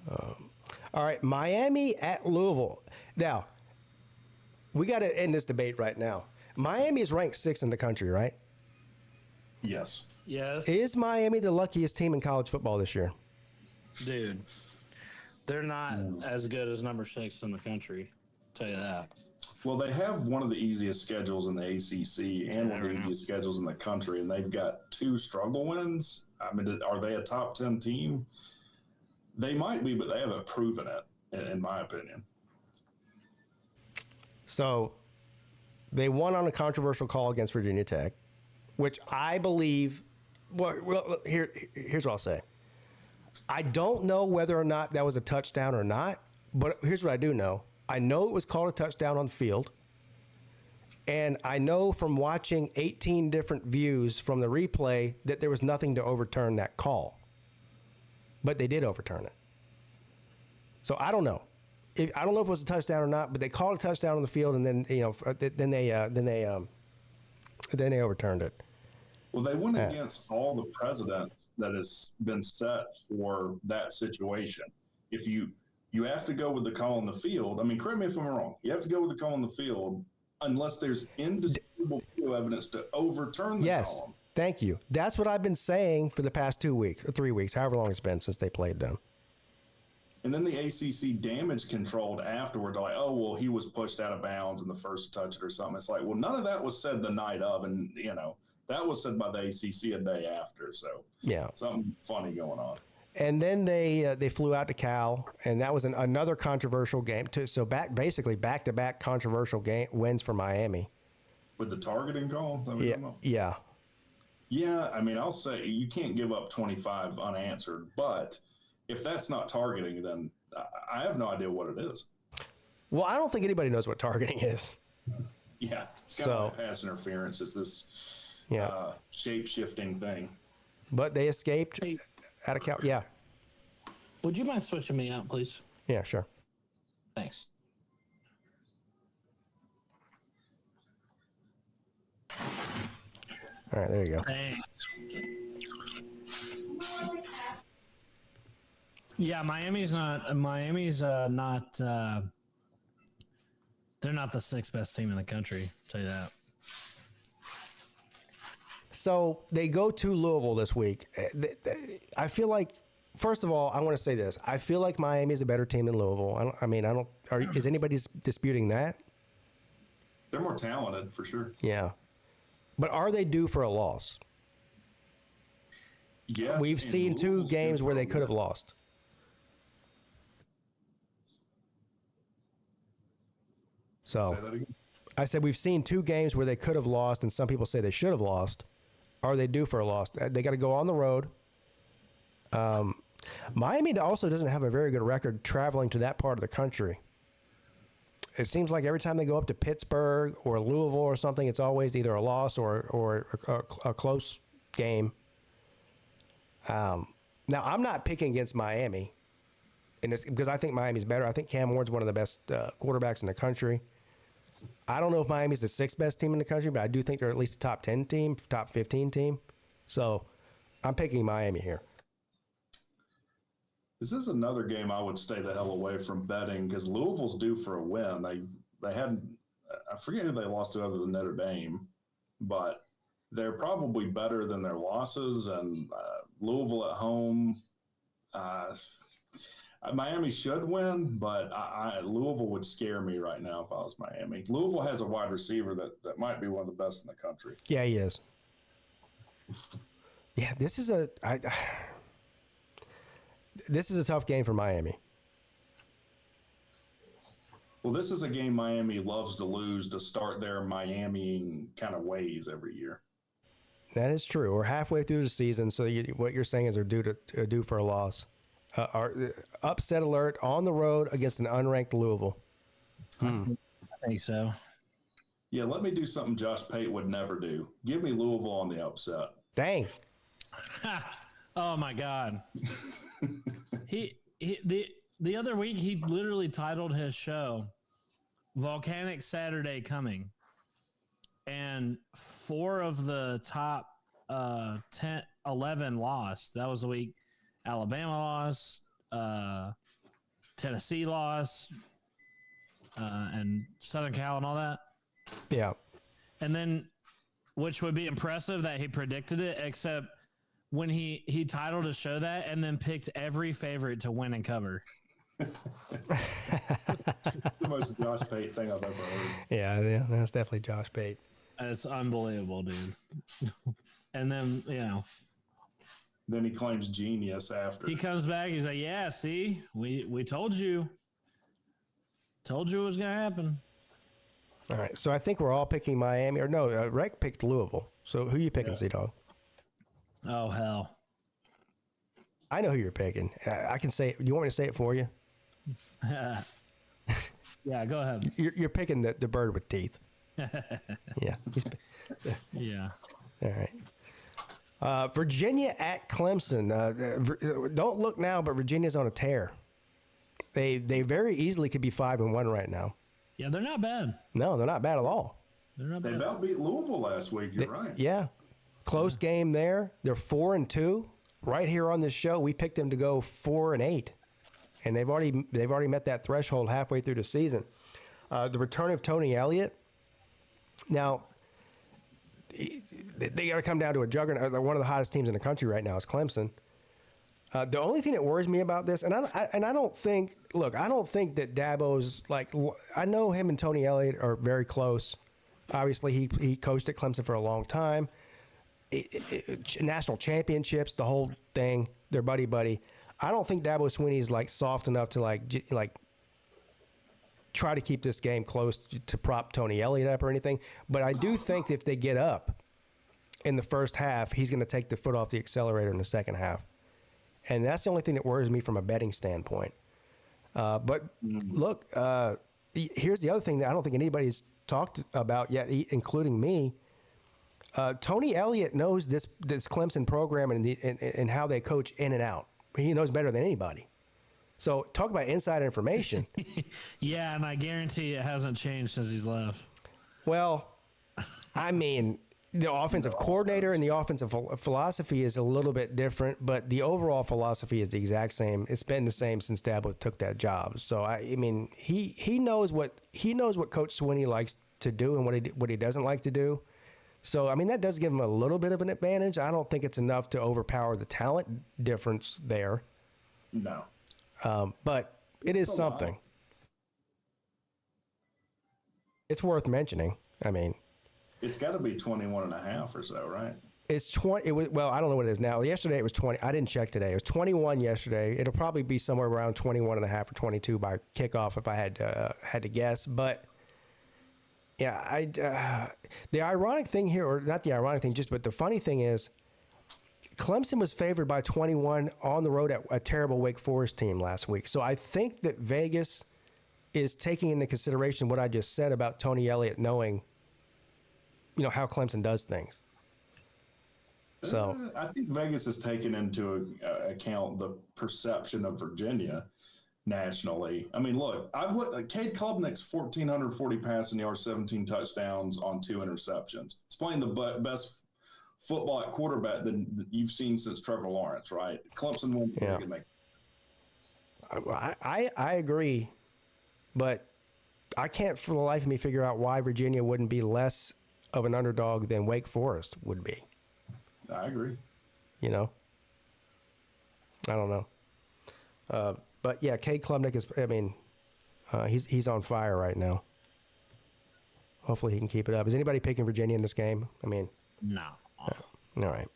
All right, Miami at Louisville. Now, we got to end this debate right now. Miami is ranked 6th in the country, right? Yes. Yes. Is Miami the luckiest team in college football this year? Dude, they're not as good as number 6 in the country. I'll tell you that. Well, they have one of the easiest schedules in the ACC and one of the easiest schedules in the country, and they've got 2 struggle wins. I mean, are they a top 10 team? They might be, but they haven't proven it, in my opinion. So they won on a controversial call against Virginia Tech, which I believe. Well, here's what I'll say. I don't know whether or not that was a touchdown or not, but here's what I do know. I know it was called a touchdown on the field, and I know from watching 18 different views from the replay that there was nothing to overturn that call. But they did overturn it. So I don't know. I don't know if it was a touchdown or not, but they called a touchdown on the field, and then then they overturned it. Well, they went against all the precedents that has been set for that situation. If you have to go with the call on the field. I mean, correct me if I'm wrong. You have to go with the call on the field unless there's indisputable evidence to overturn the call. Yes, thank you. That's what I've been saying for the past 2 weeks, or 3 weeks, however long it's been since they played them. And then the ACC damage controlled afterward. They're like, oh, well, he was pushed out of bounds in the first touch or something. It's like, well, none of that was said the night of. And, that was said by the ACC a day after. So yeah, something funny going on. And then they flew out to Cal, and that was another controversial game. So basically back-to-back controversial wins for Miami. With the targeting call? Yeah. Yeah, I mean, I'll say you can't give up 25 unanswered, but if that's not targeting, then I have no idea what it is. Well, I don't think anybody knows what targeting is. Yeah, it's kind of like pass interference. It's this shape-shifting thing. But they escaped out of Cal. Yeah. Would you mind switching me out, please? Yeah, sure. Thanks. All right, there you go. Thanks. Yeah, Miami's not. They're not the sixth best team in the country. I'll tell you that. So they go to Louisville this week. I feel like, first of all, I want to say this. I feel like Miami is a better team than Louisville. Is anybody disputing that? They're more talented for sure. Yeah. But are they due for a loss? Yes. We've seen two games where they could have lost. So Say that again. I said we've seen two games where they could have lost, and some people say they should have lost. Are they due for a loss? They got to go on the road. Miami also doesn't have a very good record traveling to that part of the country. It seems like every time they go up to Pittsburgh or Louisville or something, it's always either a loss or a close game. Now, I'm not picking against Miami, because I think Miami's better. I think Cam Ward's one of the best quarterbacks in the country. I don't know if Miami's the sixth best team in the country, but I do think they're at least a top 10 team, top 15 team. So I'm picking Miami here. This is another game I would stay the hell away from betting because Louisville's due for a win. They had, I forget who they lost to other than Notre Dame, but they're probably better than their losses. And Louisville at home, Miami should win, but Louisville would scare me right now if I was Miami. Louisville has a wide receiver that might be one of the best in the country. Yeah, he is. Yeah, this is a tough game for Miami. Well, this is a game Miami loves to lose to start their Miami kind of ways every year. That is true. We're halfway through the season, so what you're saying is they're due for a loss. Upset alert on the road against an unranked Louisville. I think so. Yeah, let me do something Josh Peete would never do. Give me Louisville on the upset. Dang. Oh my God. The other week he literally titled his show Volcanic Saturday Coming. And 4 of the top 11 lost. That was the week Alabama lost, Tennessee lost, and Southern Cal and all that. Yeah. And then, which would be impressive that he predicted it, except when he titled his show that and then picked every favorite to win and cover. It's the most Josh Peete thing I've ever heard. Yeah, that's definitely Josh Peete. It's unbelievable, dude. And then, Then he claims genius after. he comes back, he's like, yeah, see, we told you. Told you it was going to happen. All right, so I think we're all picking Miami. Or no, Rec picked Louisville. So who are you picking, C-Dog? Oh, hell. I know who you're picking. I can say it. Do you want me to say it for you? Yeah, go ahead. You're picking the bird with teeth. Yeah. Yeah. All right. Virginia at Clemson. Don't look now, but Virginia's on a tear. They very easily could be 5-1 right now. Yeah, they're not bad. No, they're not bad at all. They're not They bad. about beat Louisville last week. You're right. Yeah. Close game there. They're 4-2. Right here on this show, we picked them to go 4-8. And they've already met that threshold halfway through the season. The return of Tony Elliott. Now, they got to come down to a juggernaut. One of the hottest teams in the country right now is Clemson. The only thing that worries me about this, and I don't think that Dabo's like, I know him and Tony Elliott are very close. Obviously, he coached at Clemson for a long time. National championships, the whole thing. They're buddy. I don't think Dabo Swinney's like soft enough to like try to keep this game close to prop Tony Elliott up or anything. But I do think if they get up in the first half, he's going to take the foot off the accelerator in the second half. And that's the only thing that worries me from a betting standpoint. But look, here's the other thing that I don't think anybody's talked about yet, including me. Tony Elliott knows this Clemson program and how they coach in and out. He knows better than anybody. So talk about inside information. Yeah, and I guarantee it hasn't changed since he's left. Well, I mean, The offensive coordinator and the offensive philosophy is a little bit different, but the overall philosophy is the exact same. It's been the same since Dabo took that job. So I mean, he knows what Coach Swinney likes to do and what he doesn't like to do. So I mean, that does give him a little bit of an advantage. I don't think it's enough to overpower the talent difference there. No, but it is something. It's worth mentioning. I mean, it's got to be 21.5 or so, right? It's 20. It was, well, I don't know what it is now. Yesterday it was 20. I didn't check today. It was 21 yesterday. It'll probably be somewhere around 21.5 or 22 by kickoff if I had to guess. But yeah, the ironic thing here, or not the ironic thing, but the funny thing is, Clemson was favored by 21 on the road at a terrible Wake Forest team last week. So I think that Vegas is taking into consideration what I just said about Tony Elliott knowing, how Clemson does things. So I think Vegas has taken into account the perception of Virginia nationally. I mean, look, I've looked at Cade Klubnik's 1,440 passing yards, 17 touchdowns on 2 interceptions. He's playing the best football at quarterback that you've seen since Trevor Lawrence, right? Clemson won't be able to make. I agree, but I can't for the life of me figure out why Virginia wouldn't be less of an underdog than Wake Forest would be. I agree. I don't know. But yeah, Cade Klubnik is, he's on fire right now. Hopefully he can keep it up. Is anybody picking Virginia in this game? No. All right.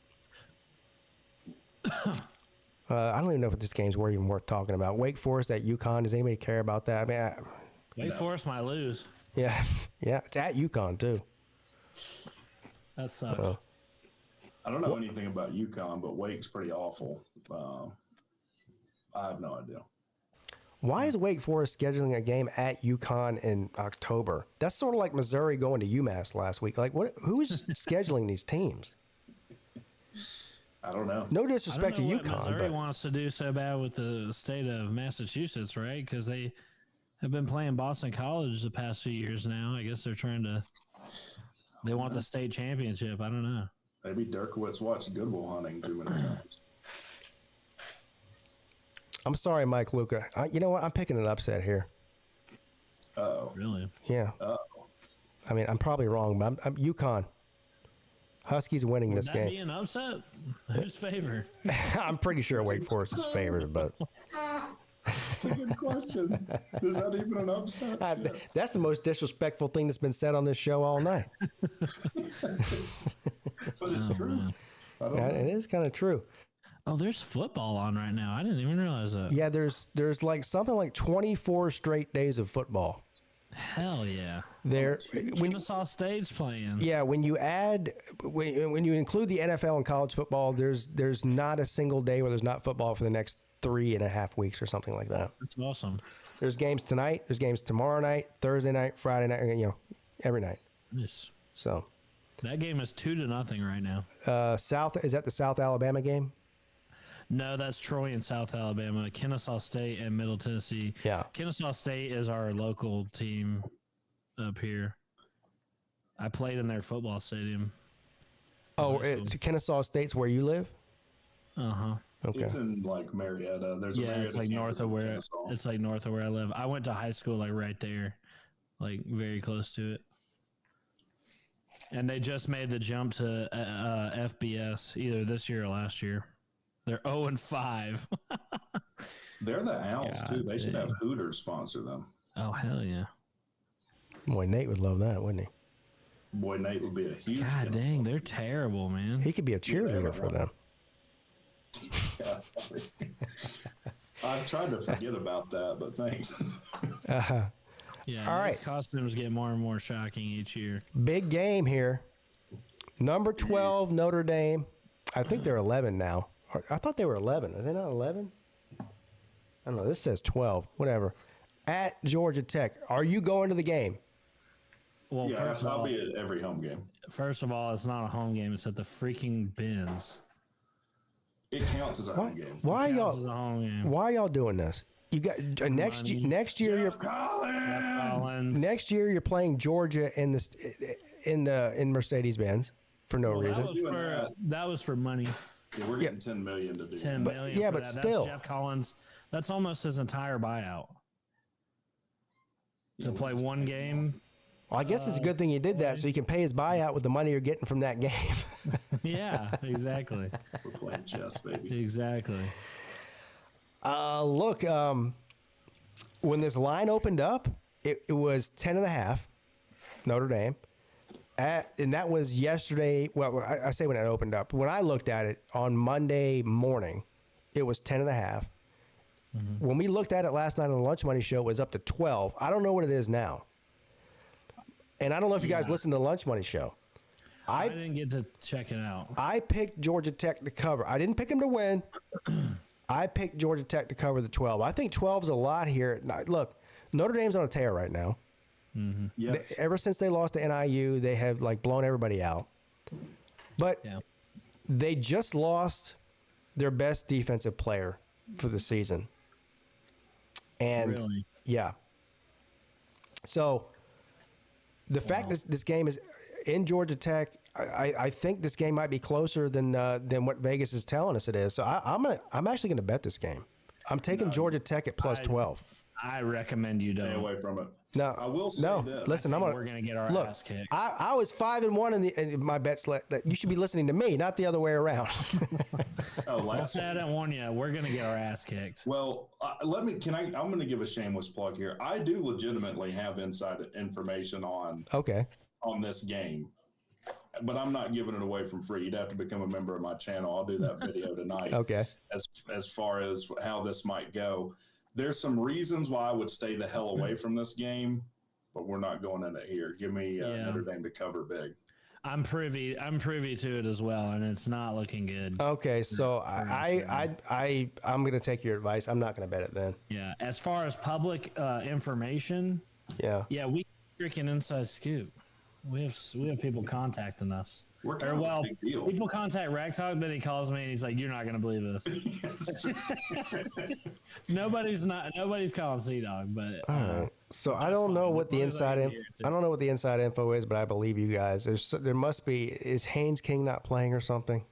I don't even know if this game's even worth talking about. Wake Forest at UConn. Does anybody care about that? Wake Forest might lose. Yeah. Yeah. It's at UConn too. That sucks. I don't know anything about UConn, but Wake's pretty awful. I have no idea. Why is Wake Forest scheduling a game at UConn in October? That's sort of like Missouri going to UMass last week. Like, who's scheduling these teams? I don't know. No disrespect to UConn, Missouri wants to do so bad with the state of Massachusetts, right? Because they have been playing Boston College the past few years now. I guess they're trying to. They want the state championship. I don't know. Maybe Derkowitz watched Good Will Hunting too many times. I'm sorry, Mike Luca. You know what? I'm picking an upset here. Oh, really? Yeah. I'm probably wrong, but I'm UConn. Huskies winning this game. Would that be an upset? Who's favored? I'm pretty sure Wake Forest is favored, but. That's a good question. Is that even an upset? That's the most disrespectful thing that's been said on this show all night. But it's true. It is kind of true. Oh, there's football on right now. I didn't even realize that. Yeah, there's like something like 24 straight days of football. Hell yeah. Kennesaw State's playing. Yeah, when you include the NFL and college football, there's not a single day where there's not football for the next 3.5 weeks or something like that. That's awesome. There's games tonight. There's games tomorrow night, Thursday night, Friday night. Every night. Yes. So. That game is 2-0 right now. Is that the South Alabama game? No, that's Troy and South Alabama. Kennesaw State and Middle Tennessee. Yeah. Kennesaw State is our local team up here. I played in their football stadium. Oh, Kennesaw State's where you live? Uh-huh. Okay. It's in like Marietta. It's like north of where I live. I went to high school like right there, like very close to it. And they just made the jump to FBS either this year or last year. They're 0-5. They're the Owls too. They should have Hooters sponsor them. Oh hell yeah! Boy, Nate would love that, wouldn't he? Boy, Nate would be a huge. God dang, they're terrible, man. He could be a cheerleader for them. I've tried to forget about that, but thanks. Yeah, all right. These costumes get more and more shocking each year. Big game here. Number 12, Notre Dame. I think they're 11 now. I thought they were 11. Are they not 11? I don't know. This says 12. Whatever. At Georgia Tech. Are you going to the game? Well, yeah, I'll be at every home game. First of all, it's not a home game. It's at the freaking Benz. It counts as a home game. Why Counts as a home game. Why y'all doing this? You got next year. Next year you're playing Georgia in Mercedes-Benz. for no reason. That was for money. Yeah, we're getting $10 million to do. $10 million. Yeah, for but that. still, That's Jeff Collins. That's almost his entire buyout to play one game. Well, I guess it's a good thing you did that, so you can pay his buyout with the money you're getting from that game. Yeah, exactly. We're playing chess, baby. Exactly. Look, when this line opened up, it was 10.5, Notre Dame. And that was yesterday. Well, I say when it opened up. When I looked at it on Monday morning, it was 10.5. Mm-hmm. When we looked at it last night on the Lunch Money Show, it was up to 12. I don't know what it is now. And I don't know if you guys listened to the Lunch Money Show. I didn't get to check it out. I picked Georgia Tech to cover. I didn't pick them to win. I picked Georgia Tech to cover the 12. I think 12 is a lot here. Now, look, Notre Dame's on a tear right now. Mm-hmm. Yes. Ever since they lost to NIU, they have blown everybody out. But they just lost their best defensive player for the season. And really? Yeah. So the fact that this game is in Georgia Tech, I think this game might be closer than what Vegas is telling us it is. So I'm actually gonna bet this game. I'm taking Georgia Tech at plus 12. I recommend you don't. Stay away from it. No, I will say this. Listen, we're gonna get our ass kicked. I was 5-1 in my bets. That you should be listening to me, not the other way around. I said I didn't warn you. We're gonna get our ass kicked. Well, I'm going to give a shameless plug here. I do legitimately have inside information on this game, but I'm not giving it away from free. You'd have to become a member of my channel. I'll do that video tonight. Okay. As far as how this might go. There's some reasons why I would stay the hell away from this game, but we're not going in it here. Give me Notre Dame to cover big. I'm privy to it as well, and it's not looking good. Okay, so I'm going to take your advice. I'm not going to bet it then. Yeah, as far as public information, yeah, we freaking inside scoop. We have people contacting us. People contact Rack Talk, but he calls me and he's like, "You're not gonna believe this." Nobody's calling C-Dog, but all right. So I don't know what the inside info is, but I believe you guys. There must be. Is Haynes King not playing or something?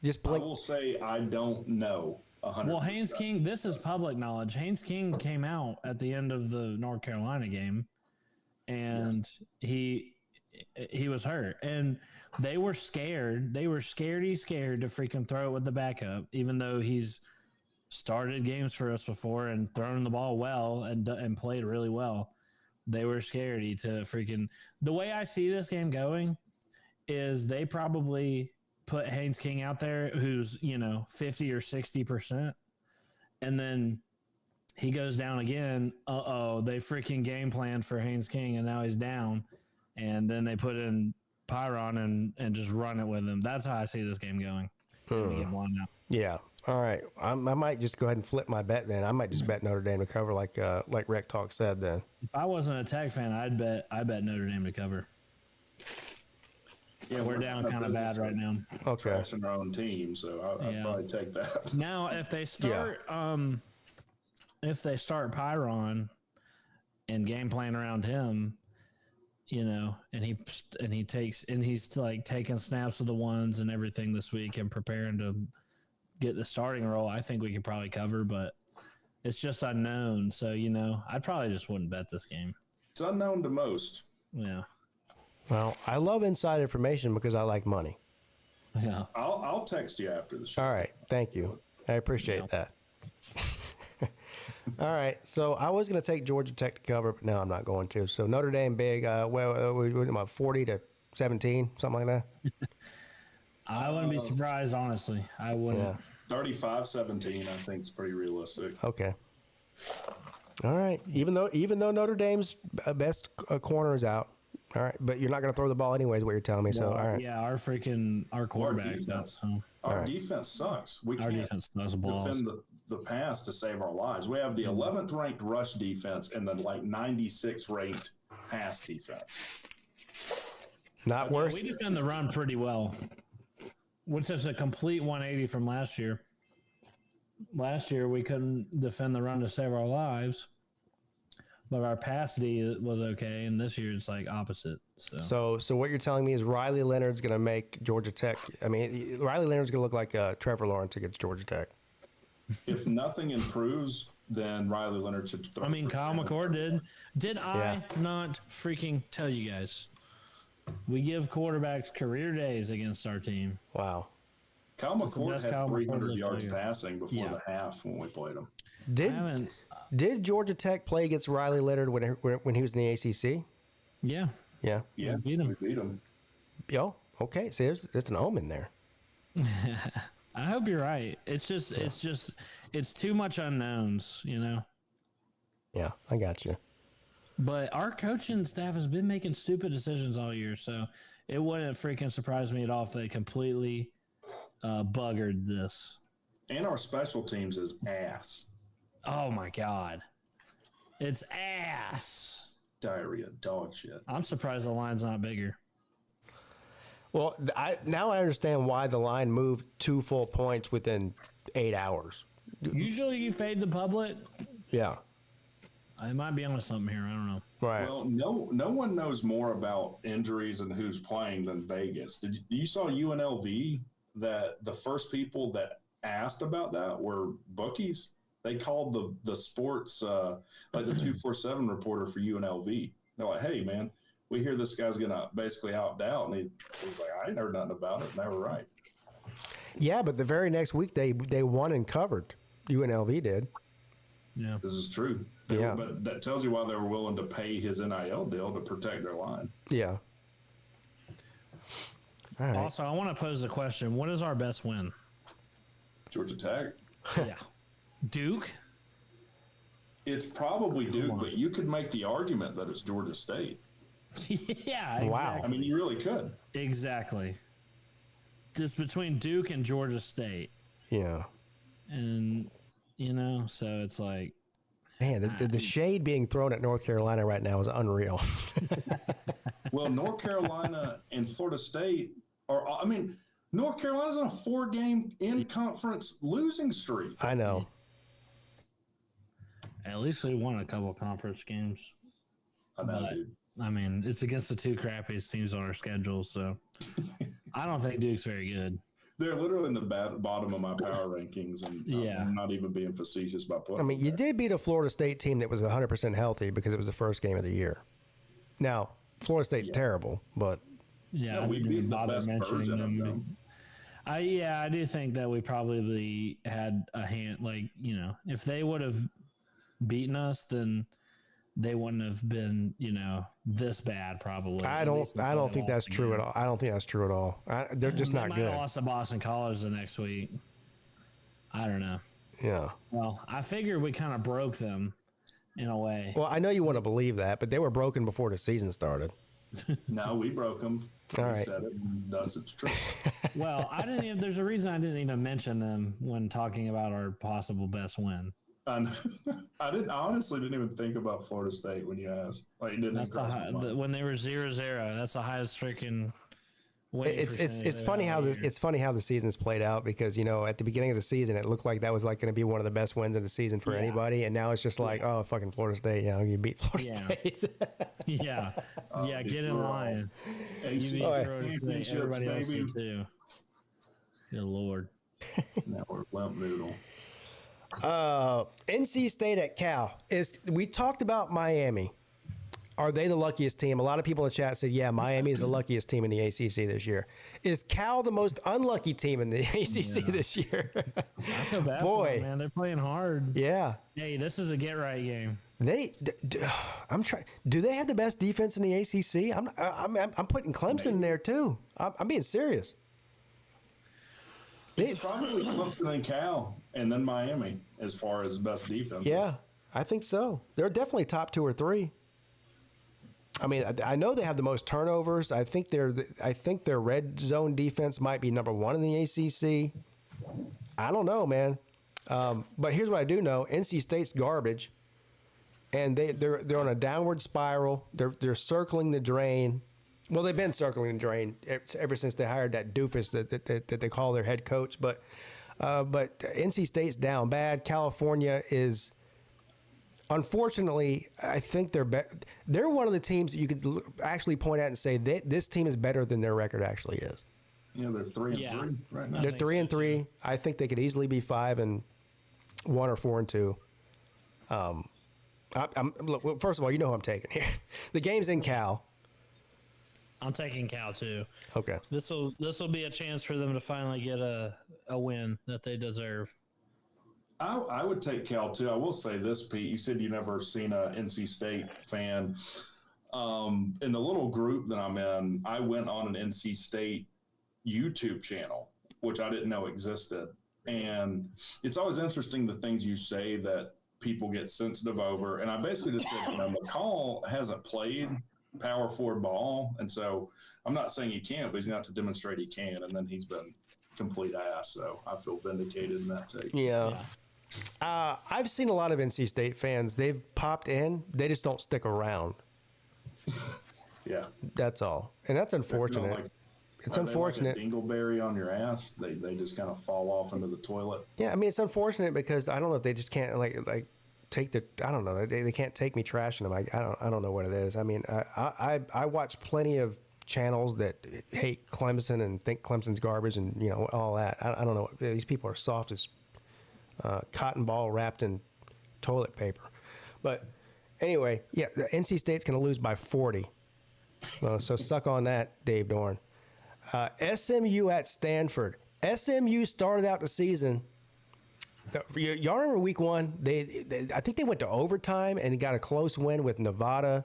Just blink. I will say I don't know 100%. Well, Haynes King. This is public knowledge. Haynes King came out at the end of the North Carolina game, and he was hurt, and they were scared. They were scared to freaking throw it with the backup, even though he's started games for us before and thrown the ball well and played really well. They were scaredy to freaking. The way I see this game going is they probably put Haynes King out there, who's 50 or 60%, and then he goes down again. They freaking game planned for Haynes King, and now he's down, and then they put in Pyron and just run it with him. That's how I see this game going. Yeah. All right. I might just go ahead and flip my bet then. I might just bet Notre Dame to cover like Rec Talk said then. If I wasn't a Tech fan, I bet Notre Dame to cover. Yeah, we're down kind of bad right now. Okay. Trashing our own team, so I'd probably take that. Now, if they start Pyron and game plan around him, and he's like taking snaps of the ones and everything this week and preparing to get the starting role, I think we could probably cover, but it's just unknown. So, I probably just wouldn't bet this game. It's unknown to most. Yeah. Well, I love inside information because I like money. Yeah. I'll text you after the show. All right. Thank you. I appreciate that. All right, so I was going to take Georgia Tech to cover, but no, I'm not going to. So Notre Dame big, we about 40-17, something like that. I wouldn't be surprised, honestly. I wouldn't. Yeah. 35-17, I think is pretty realistic. Okay. All right. Even though Notre Dame's best corner is out. All right, but you're not going to throw the ball anyways. What you're telling me? So all right. Yeah, our quarterback does. Our defense sucks. Our defense does balls. Defend the pass to save our lives. We have the 11th ranked rush defense and the 96th ranked pass defense. Not worse. We defend the run pretty well, which is a complete 180 from last year. Last year we couldn't defend the run to save our lives, but our pass D was okay, and this year it's like opposite. So what you're telling me is Riley Leonard's going to make Georgia Tech. I mean, Riley Leonard's going to look like Trevor Lawrence against Georgia Tech. If nothing improves, then Riley Leonard should throw. I mean, Kyle McCord did. Did I not freaking tell you guys? We give quarterbacks career days against our team. Wow. Kyle McCord had 300 yards passing before the half when we played him. Did Georgia Tech play against Riley Leonard when he was in the ACC? Yeah. Yeah. Yeah. We beat him. Yo, okay. See, there's an omen there. I hope you're right. It's too much unknowns, you know? Yeah, I got you. But our coaching staff has been making stupid decisions all year, so it wouldn't freaking surprise me at all if they completely buggered this. And our special teams is ass. Oh, my God. It's ass. Diarrhea, dog shit. I'm surprised the line's not bigger. Well, now I understand why the line moved 2 full points within 8 hours. Usually you fade the public. Yeah. I might be onto something here. I don't know. Right. Well, no one knows more about injuries and who's playing than Vegas. You saw UNLV that the first people that asked about that were bookies? They called the sports, like the 247 reporter for UNLV. They're like, hey, man, we hear this guy's going to basically opt out. And he was like, I ain't heard nothing about it. And they were right. Yeah, but the very next week they won and covered. UNLV did. Yeah. This is true. But that tells you why they were willing to pay his NIL deal to protect their line. Yeah. All right. Also, I want to pose a question. What is our best win? Georgia Tech. Yeah. Duke? It's probably Duke, but you could make the argument that it's Georgia State. Yeah, exactly. Wow. I mean, you really could. Exactly. Just between Duke and Georgia State. Yeah. And, so it's like. Man, the shade being thrown at North Carolina right now is unreal. Well, North Carolina and Florida State North Carolina's on a 4-game in-conference losing streak. I know. At least they won a couple conference games. I know, dude. I mean, it's against the 2 crappiest teams on our schedule, so I don't think Duke's very good. They're literally in the bottom of my power rankings, and I'm not even being facetious by putting. I mean, you did beat a Florida State team that was 100% healthy because it was the first game of the year. Now, Florida State's terrible, but we beat the best version of them. I do think that we probably had a hand. Like, if they would have beaten us, then they wouldn't have been, this bad. Probably. I don't think that's true at all. I don't think that's true at all. They're just not good. They might have lost to Boston College the next week. I don't know. Yeah. Well, I figured we kind of broke them in a way. Well, I know you want to believe that, but they were broken before the season started. No, we broke them. All right. Said it, and thus it's true. Well, there's a reason I didn't even mention them when talking about our possible best win. I honestly didn't even think about Florida State when you asked. Like, it didn't. That's when they were 0-0. That's the highest freaking. It's funny how the season's played out because at the beginning of the season it looked like that was like going to be one of the best wins of the season for anybody, and now it's just like fucking Florida State, you beat Florida State. Yeah, get in line. Everybody else did too. Good Lord. Network limp noodle. NC State at Cal we talked about Miami. Are they the luckiest team? A lot of people in the chat said, yeah, Miami is the luckiest team in the ACC this year. Is Cal the most unlucky team in the ACC this year? I feel bad for them, man. They're playing hard. Yeah. Hey, this is a get-right game. I'm trying. Do they have the best defense in the ACC? I'm putting Clemson in there too. I'm being serious. It's probably Clemson and Cal, and then Miami as far as best defense. Yeah, I think so. They're definitely top 2 or 3. I mean, I know they have the most turnovers. I think their red zone defense might be number 1 in the ACC. I don't know, man. But here's what I do know: NC State's garbage, and they're on a downward spiral. They're circling the drain. Well, they've been circling the drain ever since they hired that doofus that they call their head coach. But NC State's down bad. California is. Unfortunately, I think they're one of the teams that you could actually point at and say this team is better than their record actually is. Yeah, they're 3-3 right now. They're 3-3. I think they could easily be 5-1 or 4-2. Look, first of all, you know who I'm taking here. The game's in Cal. I'm taking Cal too. Okay. This will be a chance for them to finally get a win that they deserve. I would take Cal too. I will say this, Pete. You said you never seen a NC State fan. In the little group that I'm in, I went on an NC State YouTube channel, which I didn't know existed. And it's always interesting the things you say that people get sensitive over. And I basically just said, McCall hasn't played power forward ball. And so I'm not saying he can't, but he's going to have to demonstrate he can. And then he's been complete ass. So I feel vindicated in that take. Yeah. I've seen a lot of NC State fans. They've popped in. They just don't stick around. Yeah. That's all. And that's unfortunate. It's unfortunate. Like a dingleberry on your ass. They just kind of fall off into the toilet. Yeah, I mean, it's unfortunate because I don't know if they just can't like take the. I don't know. They can't take me trashing them. I don't know what it is. I mean, I watch plenty of channels that hate Clemson and think Clemson's garbage and all that. I don't know. These people are soft as cotton ball wrapped in toilet paper. But anyway, yeah, the NC State's going to lose by 40. So suck on that, Dave Dorn. SMU at Stanford. SMU started out the season. Y'all remember week 1? I think they went to overtime and got a close win with Nevada.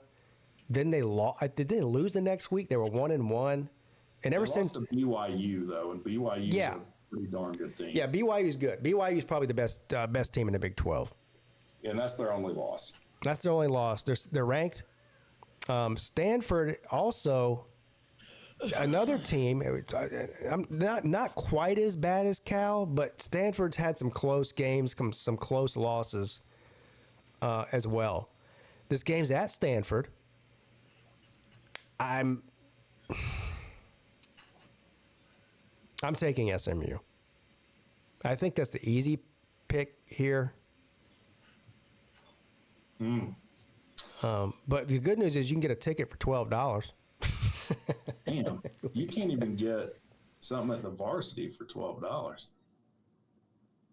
Then they lost. Did they lose the next week? They were 1-1, and ever since lost to BYU though, and BYU is a pretty darn good team. Yeah, BYU's good. BYU's probably the best team in the Big 12. Yeah, and that's their only loss. That's their only loss. They're ranked. Stanford also. Another team, I'm not quite as bad as Cal, but Stanford's had some close games, some close losses as well. This game's at Stanford. I'm taking SMU. I think that's the easy pick here. But the good news is you can get a ticket for $12. Damn, you can't even get something at the varsity for $12.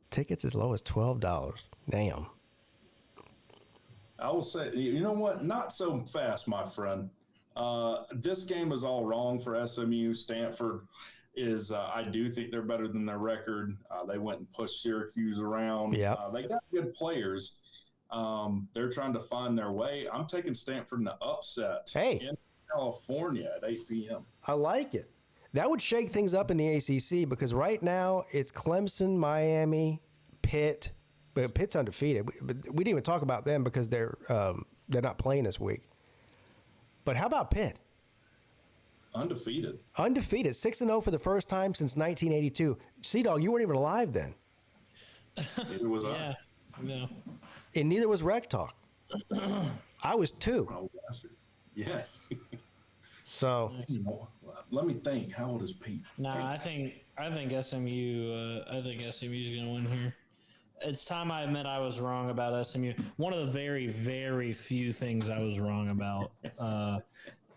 Tickets as low as $12. Damn. I will say, you know what? Not so fast, my friend. This game is all wrong for SMU. Stanford is, I do think they're better than their record. They went and pushed Syracuse around. Yeah. They got good players. They're trying to find their way. I'm taking Stanford in the upset. In California at 8 p.m. I like it. That would shake things up in the ACC because right now it's Clemson, Miami, Pitt, but Pitt's undefeated. We didn't even talk about them because they're not playing this week. But how about Pitt? Undefeated. 6-0 for the first time since 1982. Sea-Dog, you weren't even alive then. Neither was I. No. And neither was Rec Talk. I was 2. Oh, bastard. Yeah. So let me think. How old is Pete? Nah, I think SMU. I think SMU's going to win here. It's time I admit I was wrong about SMU. One of the very, very few things I was wrong about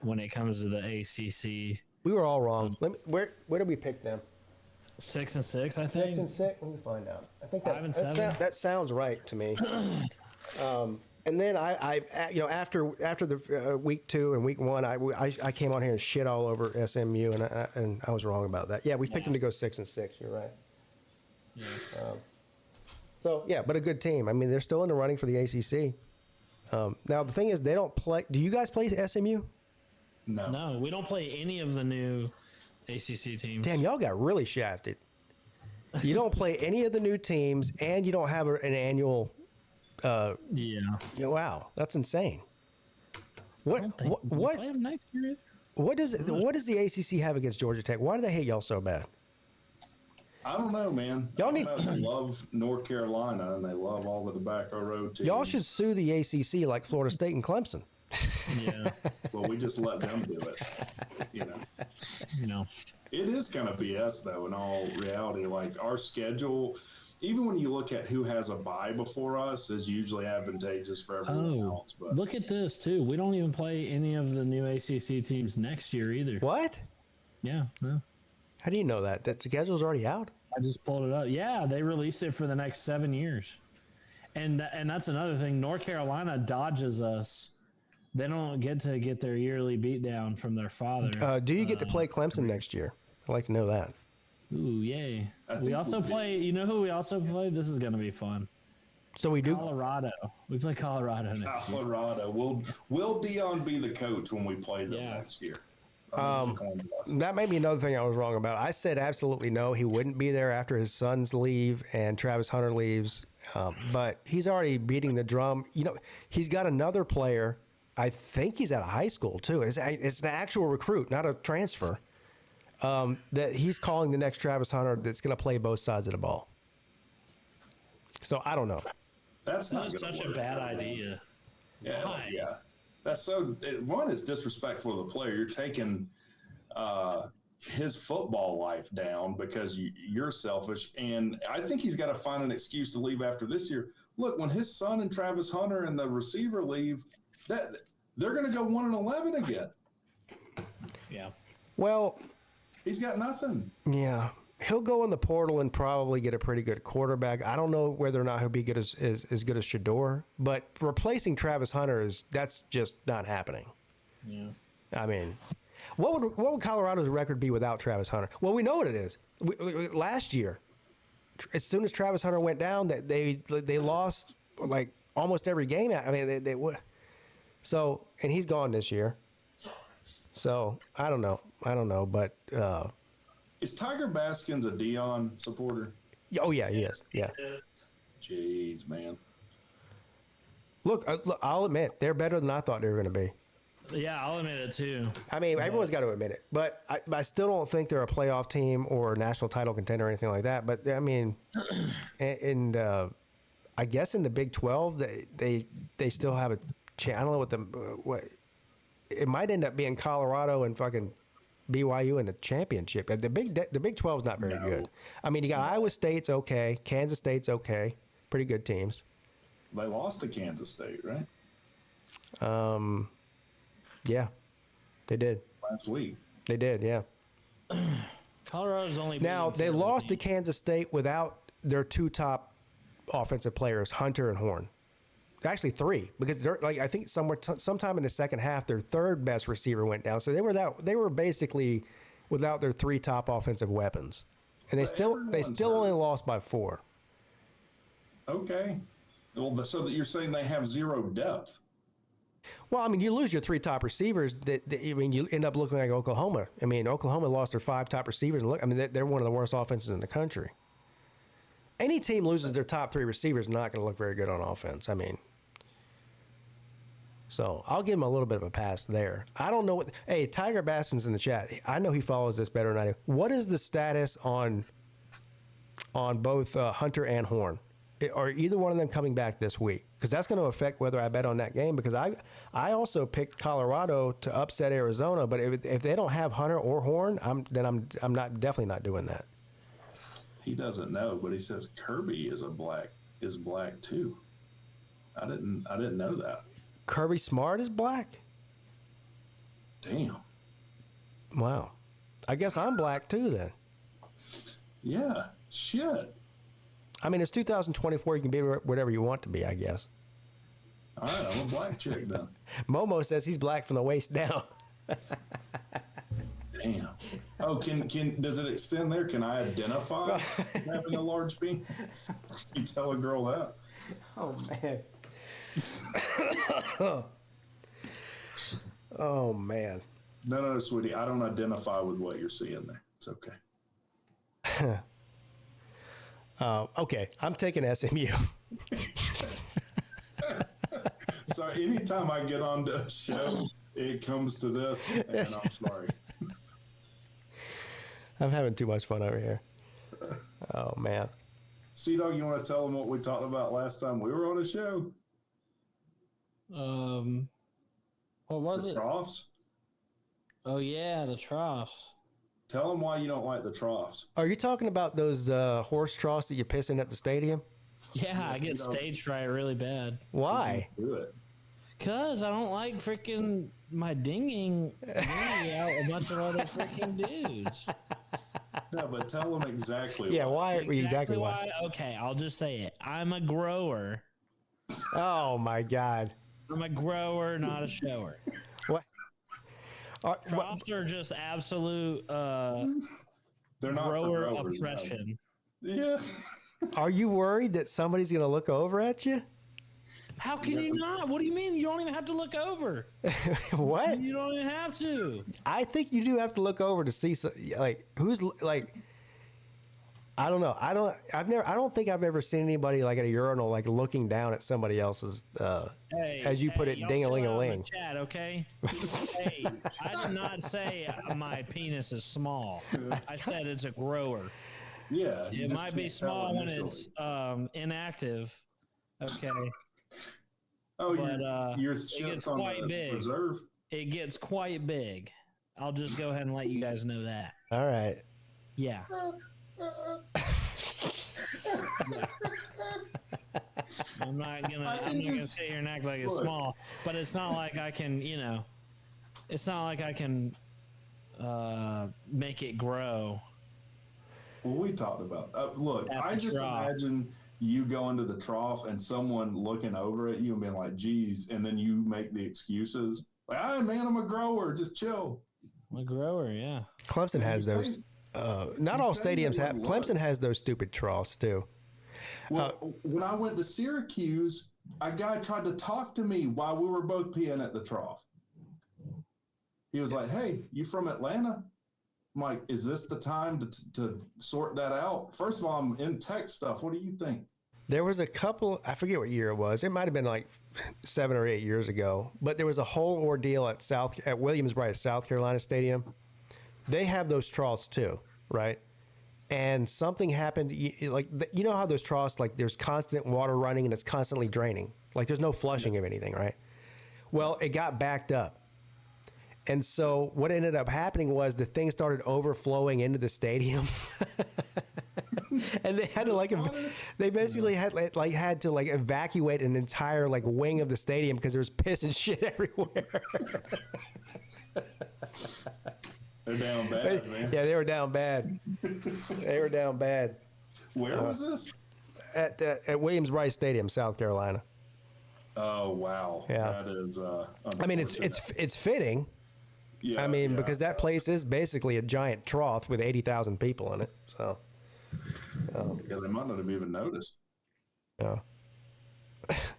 when it comes to the ACC. We were all wrong. Where did we pick them? 6-6, I think. 6-6. Let me find out. I think 5-7. That sounds right to me. And then I after the week 2 and week 1, I came on here and shit all over SMU, and I was wrong about that. Yeah, we picked them to go 6-6. You're right. Yeah. So yeah, but a good team. I mean, they're still in the running for the ACC. Now the thing is, they don't play. Do you guys play SMU? No, we don't play any of the new ACC teams. Damn, y'all got really shafted. You don't play any of the new teams, and you don't have an annual. Wow, that's insane. What does the ACC have against Georgia Tech? Why do they hate y'all so bad? I don't know, man. Y'all they love North Carolina and they love all the Tobacco Road teams. Y'all should sue the ACC like Florida State and Clemson. Yeah. Well, we just let them do it. It is kind of BS though. In all reality, like our schedule even when you look at who has a bye before us, is usually advantageous for everyone else. But look at this too. We don't even play any of the new ACC teams next year either. What? Yeah. No. How do you know that? That schedule's already out? I just pulled it up. Yeah, they released it for the next 7 years. And that's another thing. North Carolina dodges us. They don't get to get their yearly beatdown from their father. Do you get to play Clemson next year? I'd like to know that. Ooh, yay. We also play, you know who we also play? This is going to be fun. So we do? Colorado. We play Colorado next year. Colorado. Will Dion be the coach when we play them next year? That may be another thing I was wrong about. I said absolutely no, he wouldn't be there after his sons leave and Travis Hunter leaves. But he's already beating the drum. You know, he's got another player. I think he's out of high school too. It's an actual recruit, not a transfer. That he's calling the next Travis Hunter that's going to play both sides of the ball. So I don't know. That is such a bad idea. Yeah. That's so. One, it's disrespectful to the player. You're taking his football life down because you're selfish. And I think he's got to find an excuse to leave after this year. Look, when his son and Travis Hunter and the receiver leave, that they're going to go 1-11 again. Yeah. Well, he's got nothing. Yeah. He'll go in the portal and probably get a pretty good quarterback. I don't know whether or not he'll be good as good as Shador, but replacing Travis Hunter that's just not happening. Yeah. I mean, what would Colorado's record be without Travis Hunter? Well, we know what it is. Last year, as soon as Travis Hunter went down, they lost like almost every game. I mean, they would. So, and he's gone this year. So I don't know, but. Is Tiger Baskins a Dion supporter? Oh, yeah, he is. Yeah. Jeez, man. Look, I'll admit, they're better than I thought they were going to be. Yeah, I'll admit it, too. I mean, everyone's got to admit it. But I still don't think they're a playoff team or a national title contender or anything like that. But, I mean, and I guess in the Big 12, they still have a chance. I don't know what it might end up being Colorado and fucking BYU in the championship. The Big 12 is not very good. I mean, you got Iowa State's okay, Kansas State's okay, pretty good teams. They lost to Kansas State, right? Yeah, they did last week. They did, yeah. Colorado's only now they lost to Kansas State without their two top offensive players, Hunter and Horn. Actually, three, because they're I think sometime in the second half, their third best receiver went down. So they were basically without their three top offensive weapons, and they still only lost by 4. Okay, well, so that you're saying they have zero depth. Well, I mean, you lose your 3 top receivers. I mean, you end up looking like Oklahoma. I mean, Oklahoma lost their 5 top receivers. And look, I mean, they're one of the worst offenses in the country. Any team loses their top 3 receivers, not going to look very good on offense. I mean. So I'll give him a little bit of a pass there. I don't know what. Hey, Tiger Baston's in the chat. I know he follows this better than I do. What is the status on both Hunter and Horn? Are either one of them coming back this week? Because that's going to affect whether I bet on that game. Because I also picked Colorado to upset Arizona. But if they don't have Hunter or Horn, I'm definitely not doing that. He doesn't know, but he says Kirby is black too. I didn't know that. Kirby Smart is black? Damn. Wow. I guess I'm black too then. Yeah. Shit. I mean, it's 2024. You can be whatever you want to be, I guess. All right, I'm a black chick then. Momo says he's black from the waist down. Damn. Oh, can does it extend there? Can I identify having a large penis? You tell a girl that. Oh man. Oh man. No, sweetie. I don't identify with what you're seeing there. It's okay. Okay. I'm taking SMU. So anytime I get on the show, it comes to this, and I'm sorry. I'm having too much fun over here. Oh man. C-Dog, you want to tell them what we talked about last time we were on the show? What was it? Troughs? Oh yeah, the troughs. Tell them why you don't like the troughs. Are you talking about those horse troughs that you piss in at the stadium? Yeah, I get stage fright really bad. Why? Do it. Cause I don't like freaking my dinging out a bunch of other freaking dudes. No, but tell them exactly. Yeah, why? Exactly why? Okay, I'll just say it. I'm a grower. Oh my God. I'm a grower, not a shower. What? Troughs are just absolute They're not grower for growers, oppression. No. Yeah. Are you worried that somebody's going to look over at you? How can you not? What do you mean? You don't even have to look over. What? You don't even have to. I think you do have to look over to see, like, who's like. I don't know. I don't think I've ever seen anybody like at a urinal like looking down at somebody else's. As you put it, ding-a-ling-a-ling. Chat, okay? Hey, I did not say my penis is small. I said it's a grower. Yeah. It might be small when it's inactive. Okay. Oh, but your it gets quite big. Reserve. It gets quite big. I'll just go ahead and let you guys know that. All right. Yeah. I'm not gonna sit here and act like it's small, but it's not like I can, it's not like I can make it grow. Well, we talked about. Look, I just imagine you go into the trough and someone looking over at you and being like, "Geez," and then you make the excuses like, "Ah, man, I'm a grower. Just chill." I'm a grower, yeah. Clemson has those. Not all stadiums have. Clemson has those stupid troughs too. Well, when I went to Syracuse, a guy tried to talk to me while we were both peeing at the trough. He was like, "Hey, you from Atlanta?" I'm like, "Is this the time to sort that out?" First of all, I'm in tech stuff. What do you think? There was a couple, I forget what year it was. It might have been like 7 or 8 years ago, but there was a whole ordeal at Williams-Brice, South Carolina Stadium. They have those troughs too, right? And something happened, like, you know how those troughs, like there's constant water running and it's constantly draining. Like there's no flushing of anything, right? Well, it got backed up. And so what ended up happening was the thing started overflowing into the stadium. And they had to they basically had to evacuate an entire wing of the stadium because there was piss and shit everywhere. They're down bad, man. Yeah, they were down bad. They were down bad. Where was this? At Williams-Brice Stadium, South Carolina. Oh wow. Yeah. That is. I mean, it's fitting. Yeah. I mean, because that place is basically a giant trough with 80,000 people in it. So. Yeah, they might not have even noticed. Yeah.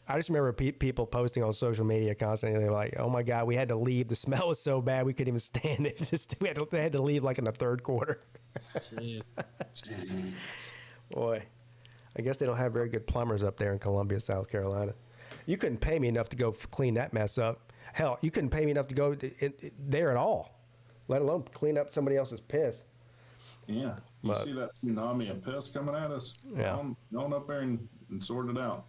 I just remember people posting on social media constantly. They were like, "Oh my God, we had to leave. The smell was so bad we couldn't even stand it. They had to leave in the third quarter." Boy, I guess they don't have very good plumbers up there in Columbia, South Carolina. You couldn't pay me enough to go clean that mess up. Hell, you couldn't pay me enough to go there at all, let alone clean up somebody else's piss. Yeah, you see that tsunami of piss coming at us? Yeah. Going up there and sort it out.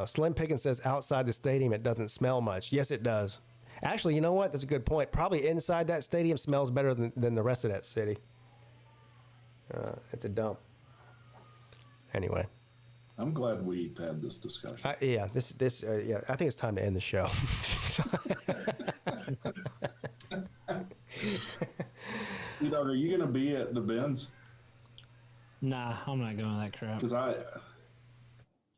Slim Pickens says outside the stadium it doesn't smell much. Yes, it does. Actually, you know what? That's a good point. Probably inside that stadium smells better than the rest of that city. At the dump. Anyway. I'm glad we had this discussion. Yeah, yeah. I think it's time to end the show. Are you going to be at the Benz? Nah, I'm not going to that crap. Because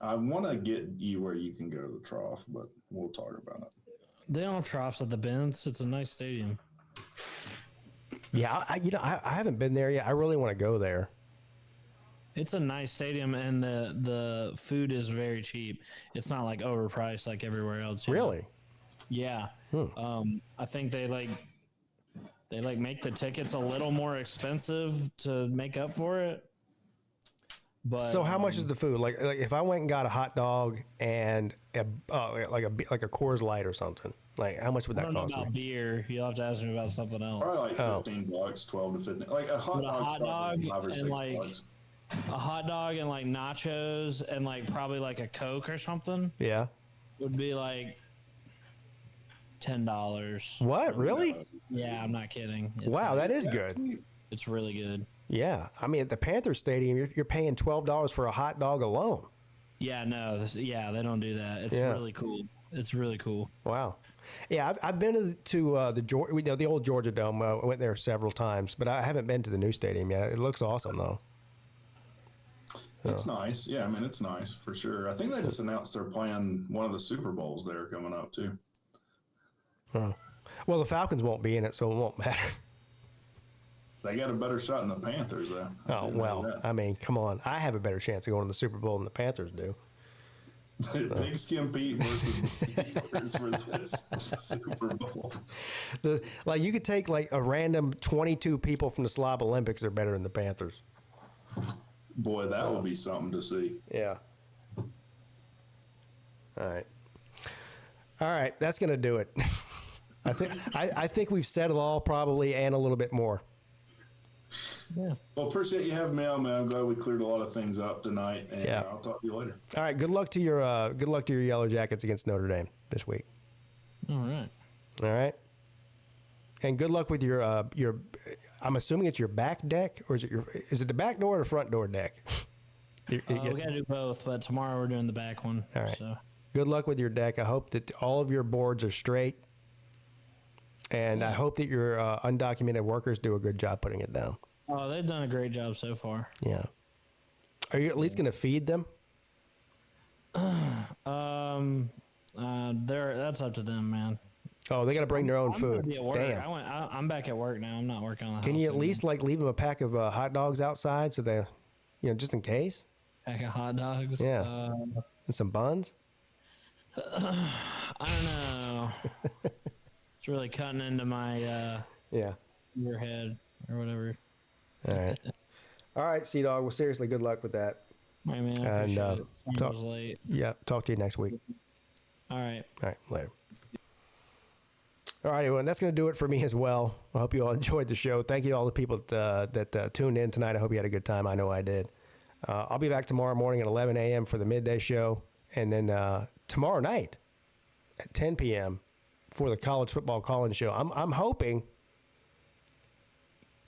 I want to get you where you can go to the trough, but we'll talk about it. They don't have troughs at the Benz. It's a nice stadium. Yeah, I haven't been there yet. I really want to go there. It's a nice stadium, and the food is very cheap. It's not overpriced like everywhere else. Really? Yeah. I think they make the tickets a little more expensive to make up for it. But so how much is the food? Like if I went and got a hot dog and a Coors Light or something, how much would that cost me? I don't know about beer. You'll have to ask me about something else. Probably $15, 12 to 15. Like a hot dog and $6. A hot dog and nachos and probably a Coke or something. Yeah. Would be $10. What? Really? Yeah, I'm not kidding. Wow, that is good. It's really good. Yeah, I mean, at the Panthers Stadium, you're paying $12 for a hot dog alone. Yeah, no, they don't do that. It's really cool. It's really cool. Wow. Yeah, I've been to the old Georgia Dome. I went there several times, but I haven't been to the new stadium yet. It looks awesome, though. It's nice. Yeah, I mean, it's nice for sure. I think they just announced they're playing one of the Super Bowls there coming up, too. Huh. Well, the Falcons won't be in it, so it won't matter. They got a better shot than the Panthers, though. Oh, well, I mean, come on. I have a better chance of going to the Super Bowl than the Panthers do. PigskinPeete versus the Steelers for this Super Bowl. You could take like a random 22 people from the Slob Olympics. They're better than the Panthers. Boy, that would be something to see. Yeah. All right. That's gonna do it. I think we've said it all probably and a little bit more. Yeah. Well, appreciate you having me on, man. I'm glad we cleared a lot of things up tonight, and I'll talk to you later. All right. Good luck to your Yellow Jackets against Notre Dame this week. All right. All right. And good luck with your I'm assuming it's your back deck, or is it the back door or the front door deck? We gotta do both, but tomorrow we're doing the back one. All right. So. Good luck with your deck. I hope that all of your boards are straight, and I hope that your undocumented workers do a good job putting it down. Oh, they've done a great job so far. Yeah. Are you at least going to feed them? That's up to them, man. Oh, they got to bring their own I'm food. gonna be at work. Damn. I'm back at work now. I'm not working on the house. Can you at anymore. least leave them a pack of hot dogs outside so they, just in case? Pack of hot dogs? Yeah. And some buns? I don't know. It's really cutting into my your head or whatever. All right. All right, Sea-Dog. Well, seriously, good luck with that. All right, man. I appreciate it. Sorry I was late. Yeah, talk to you next week. All right. All right, later. All right, everyone. That's going to do it for me as well. I hope you all enjoyed the show. Thank you to all the people that tuned in tonight. I hope you had a good time. I know I did. I'll be back tomorrow morning at 11 a.m. for the midday show. And then tomorrow night at 10 p.m. for the college football call-in show. I'm hoping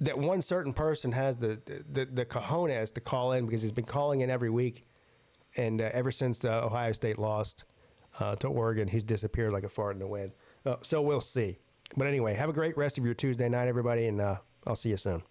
that one certain person has the cojones to call in, because he's been calling in every week. And ever since the Ohio State lost to Oregon, he's disappeared like a fart in the wind. So we'll see. But anyway, have a great rest of your Tuesday night, everybody, and I'll see you soon.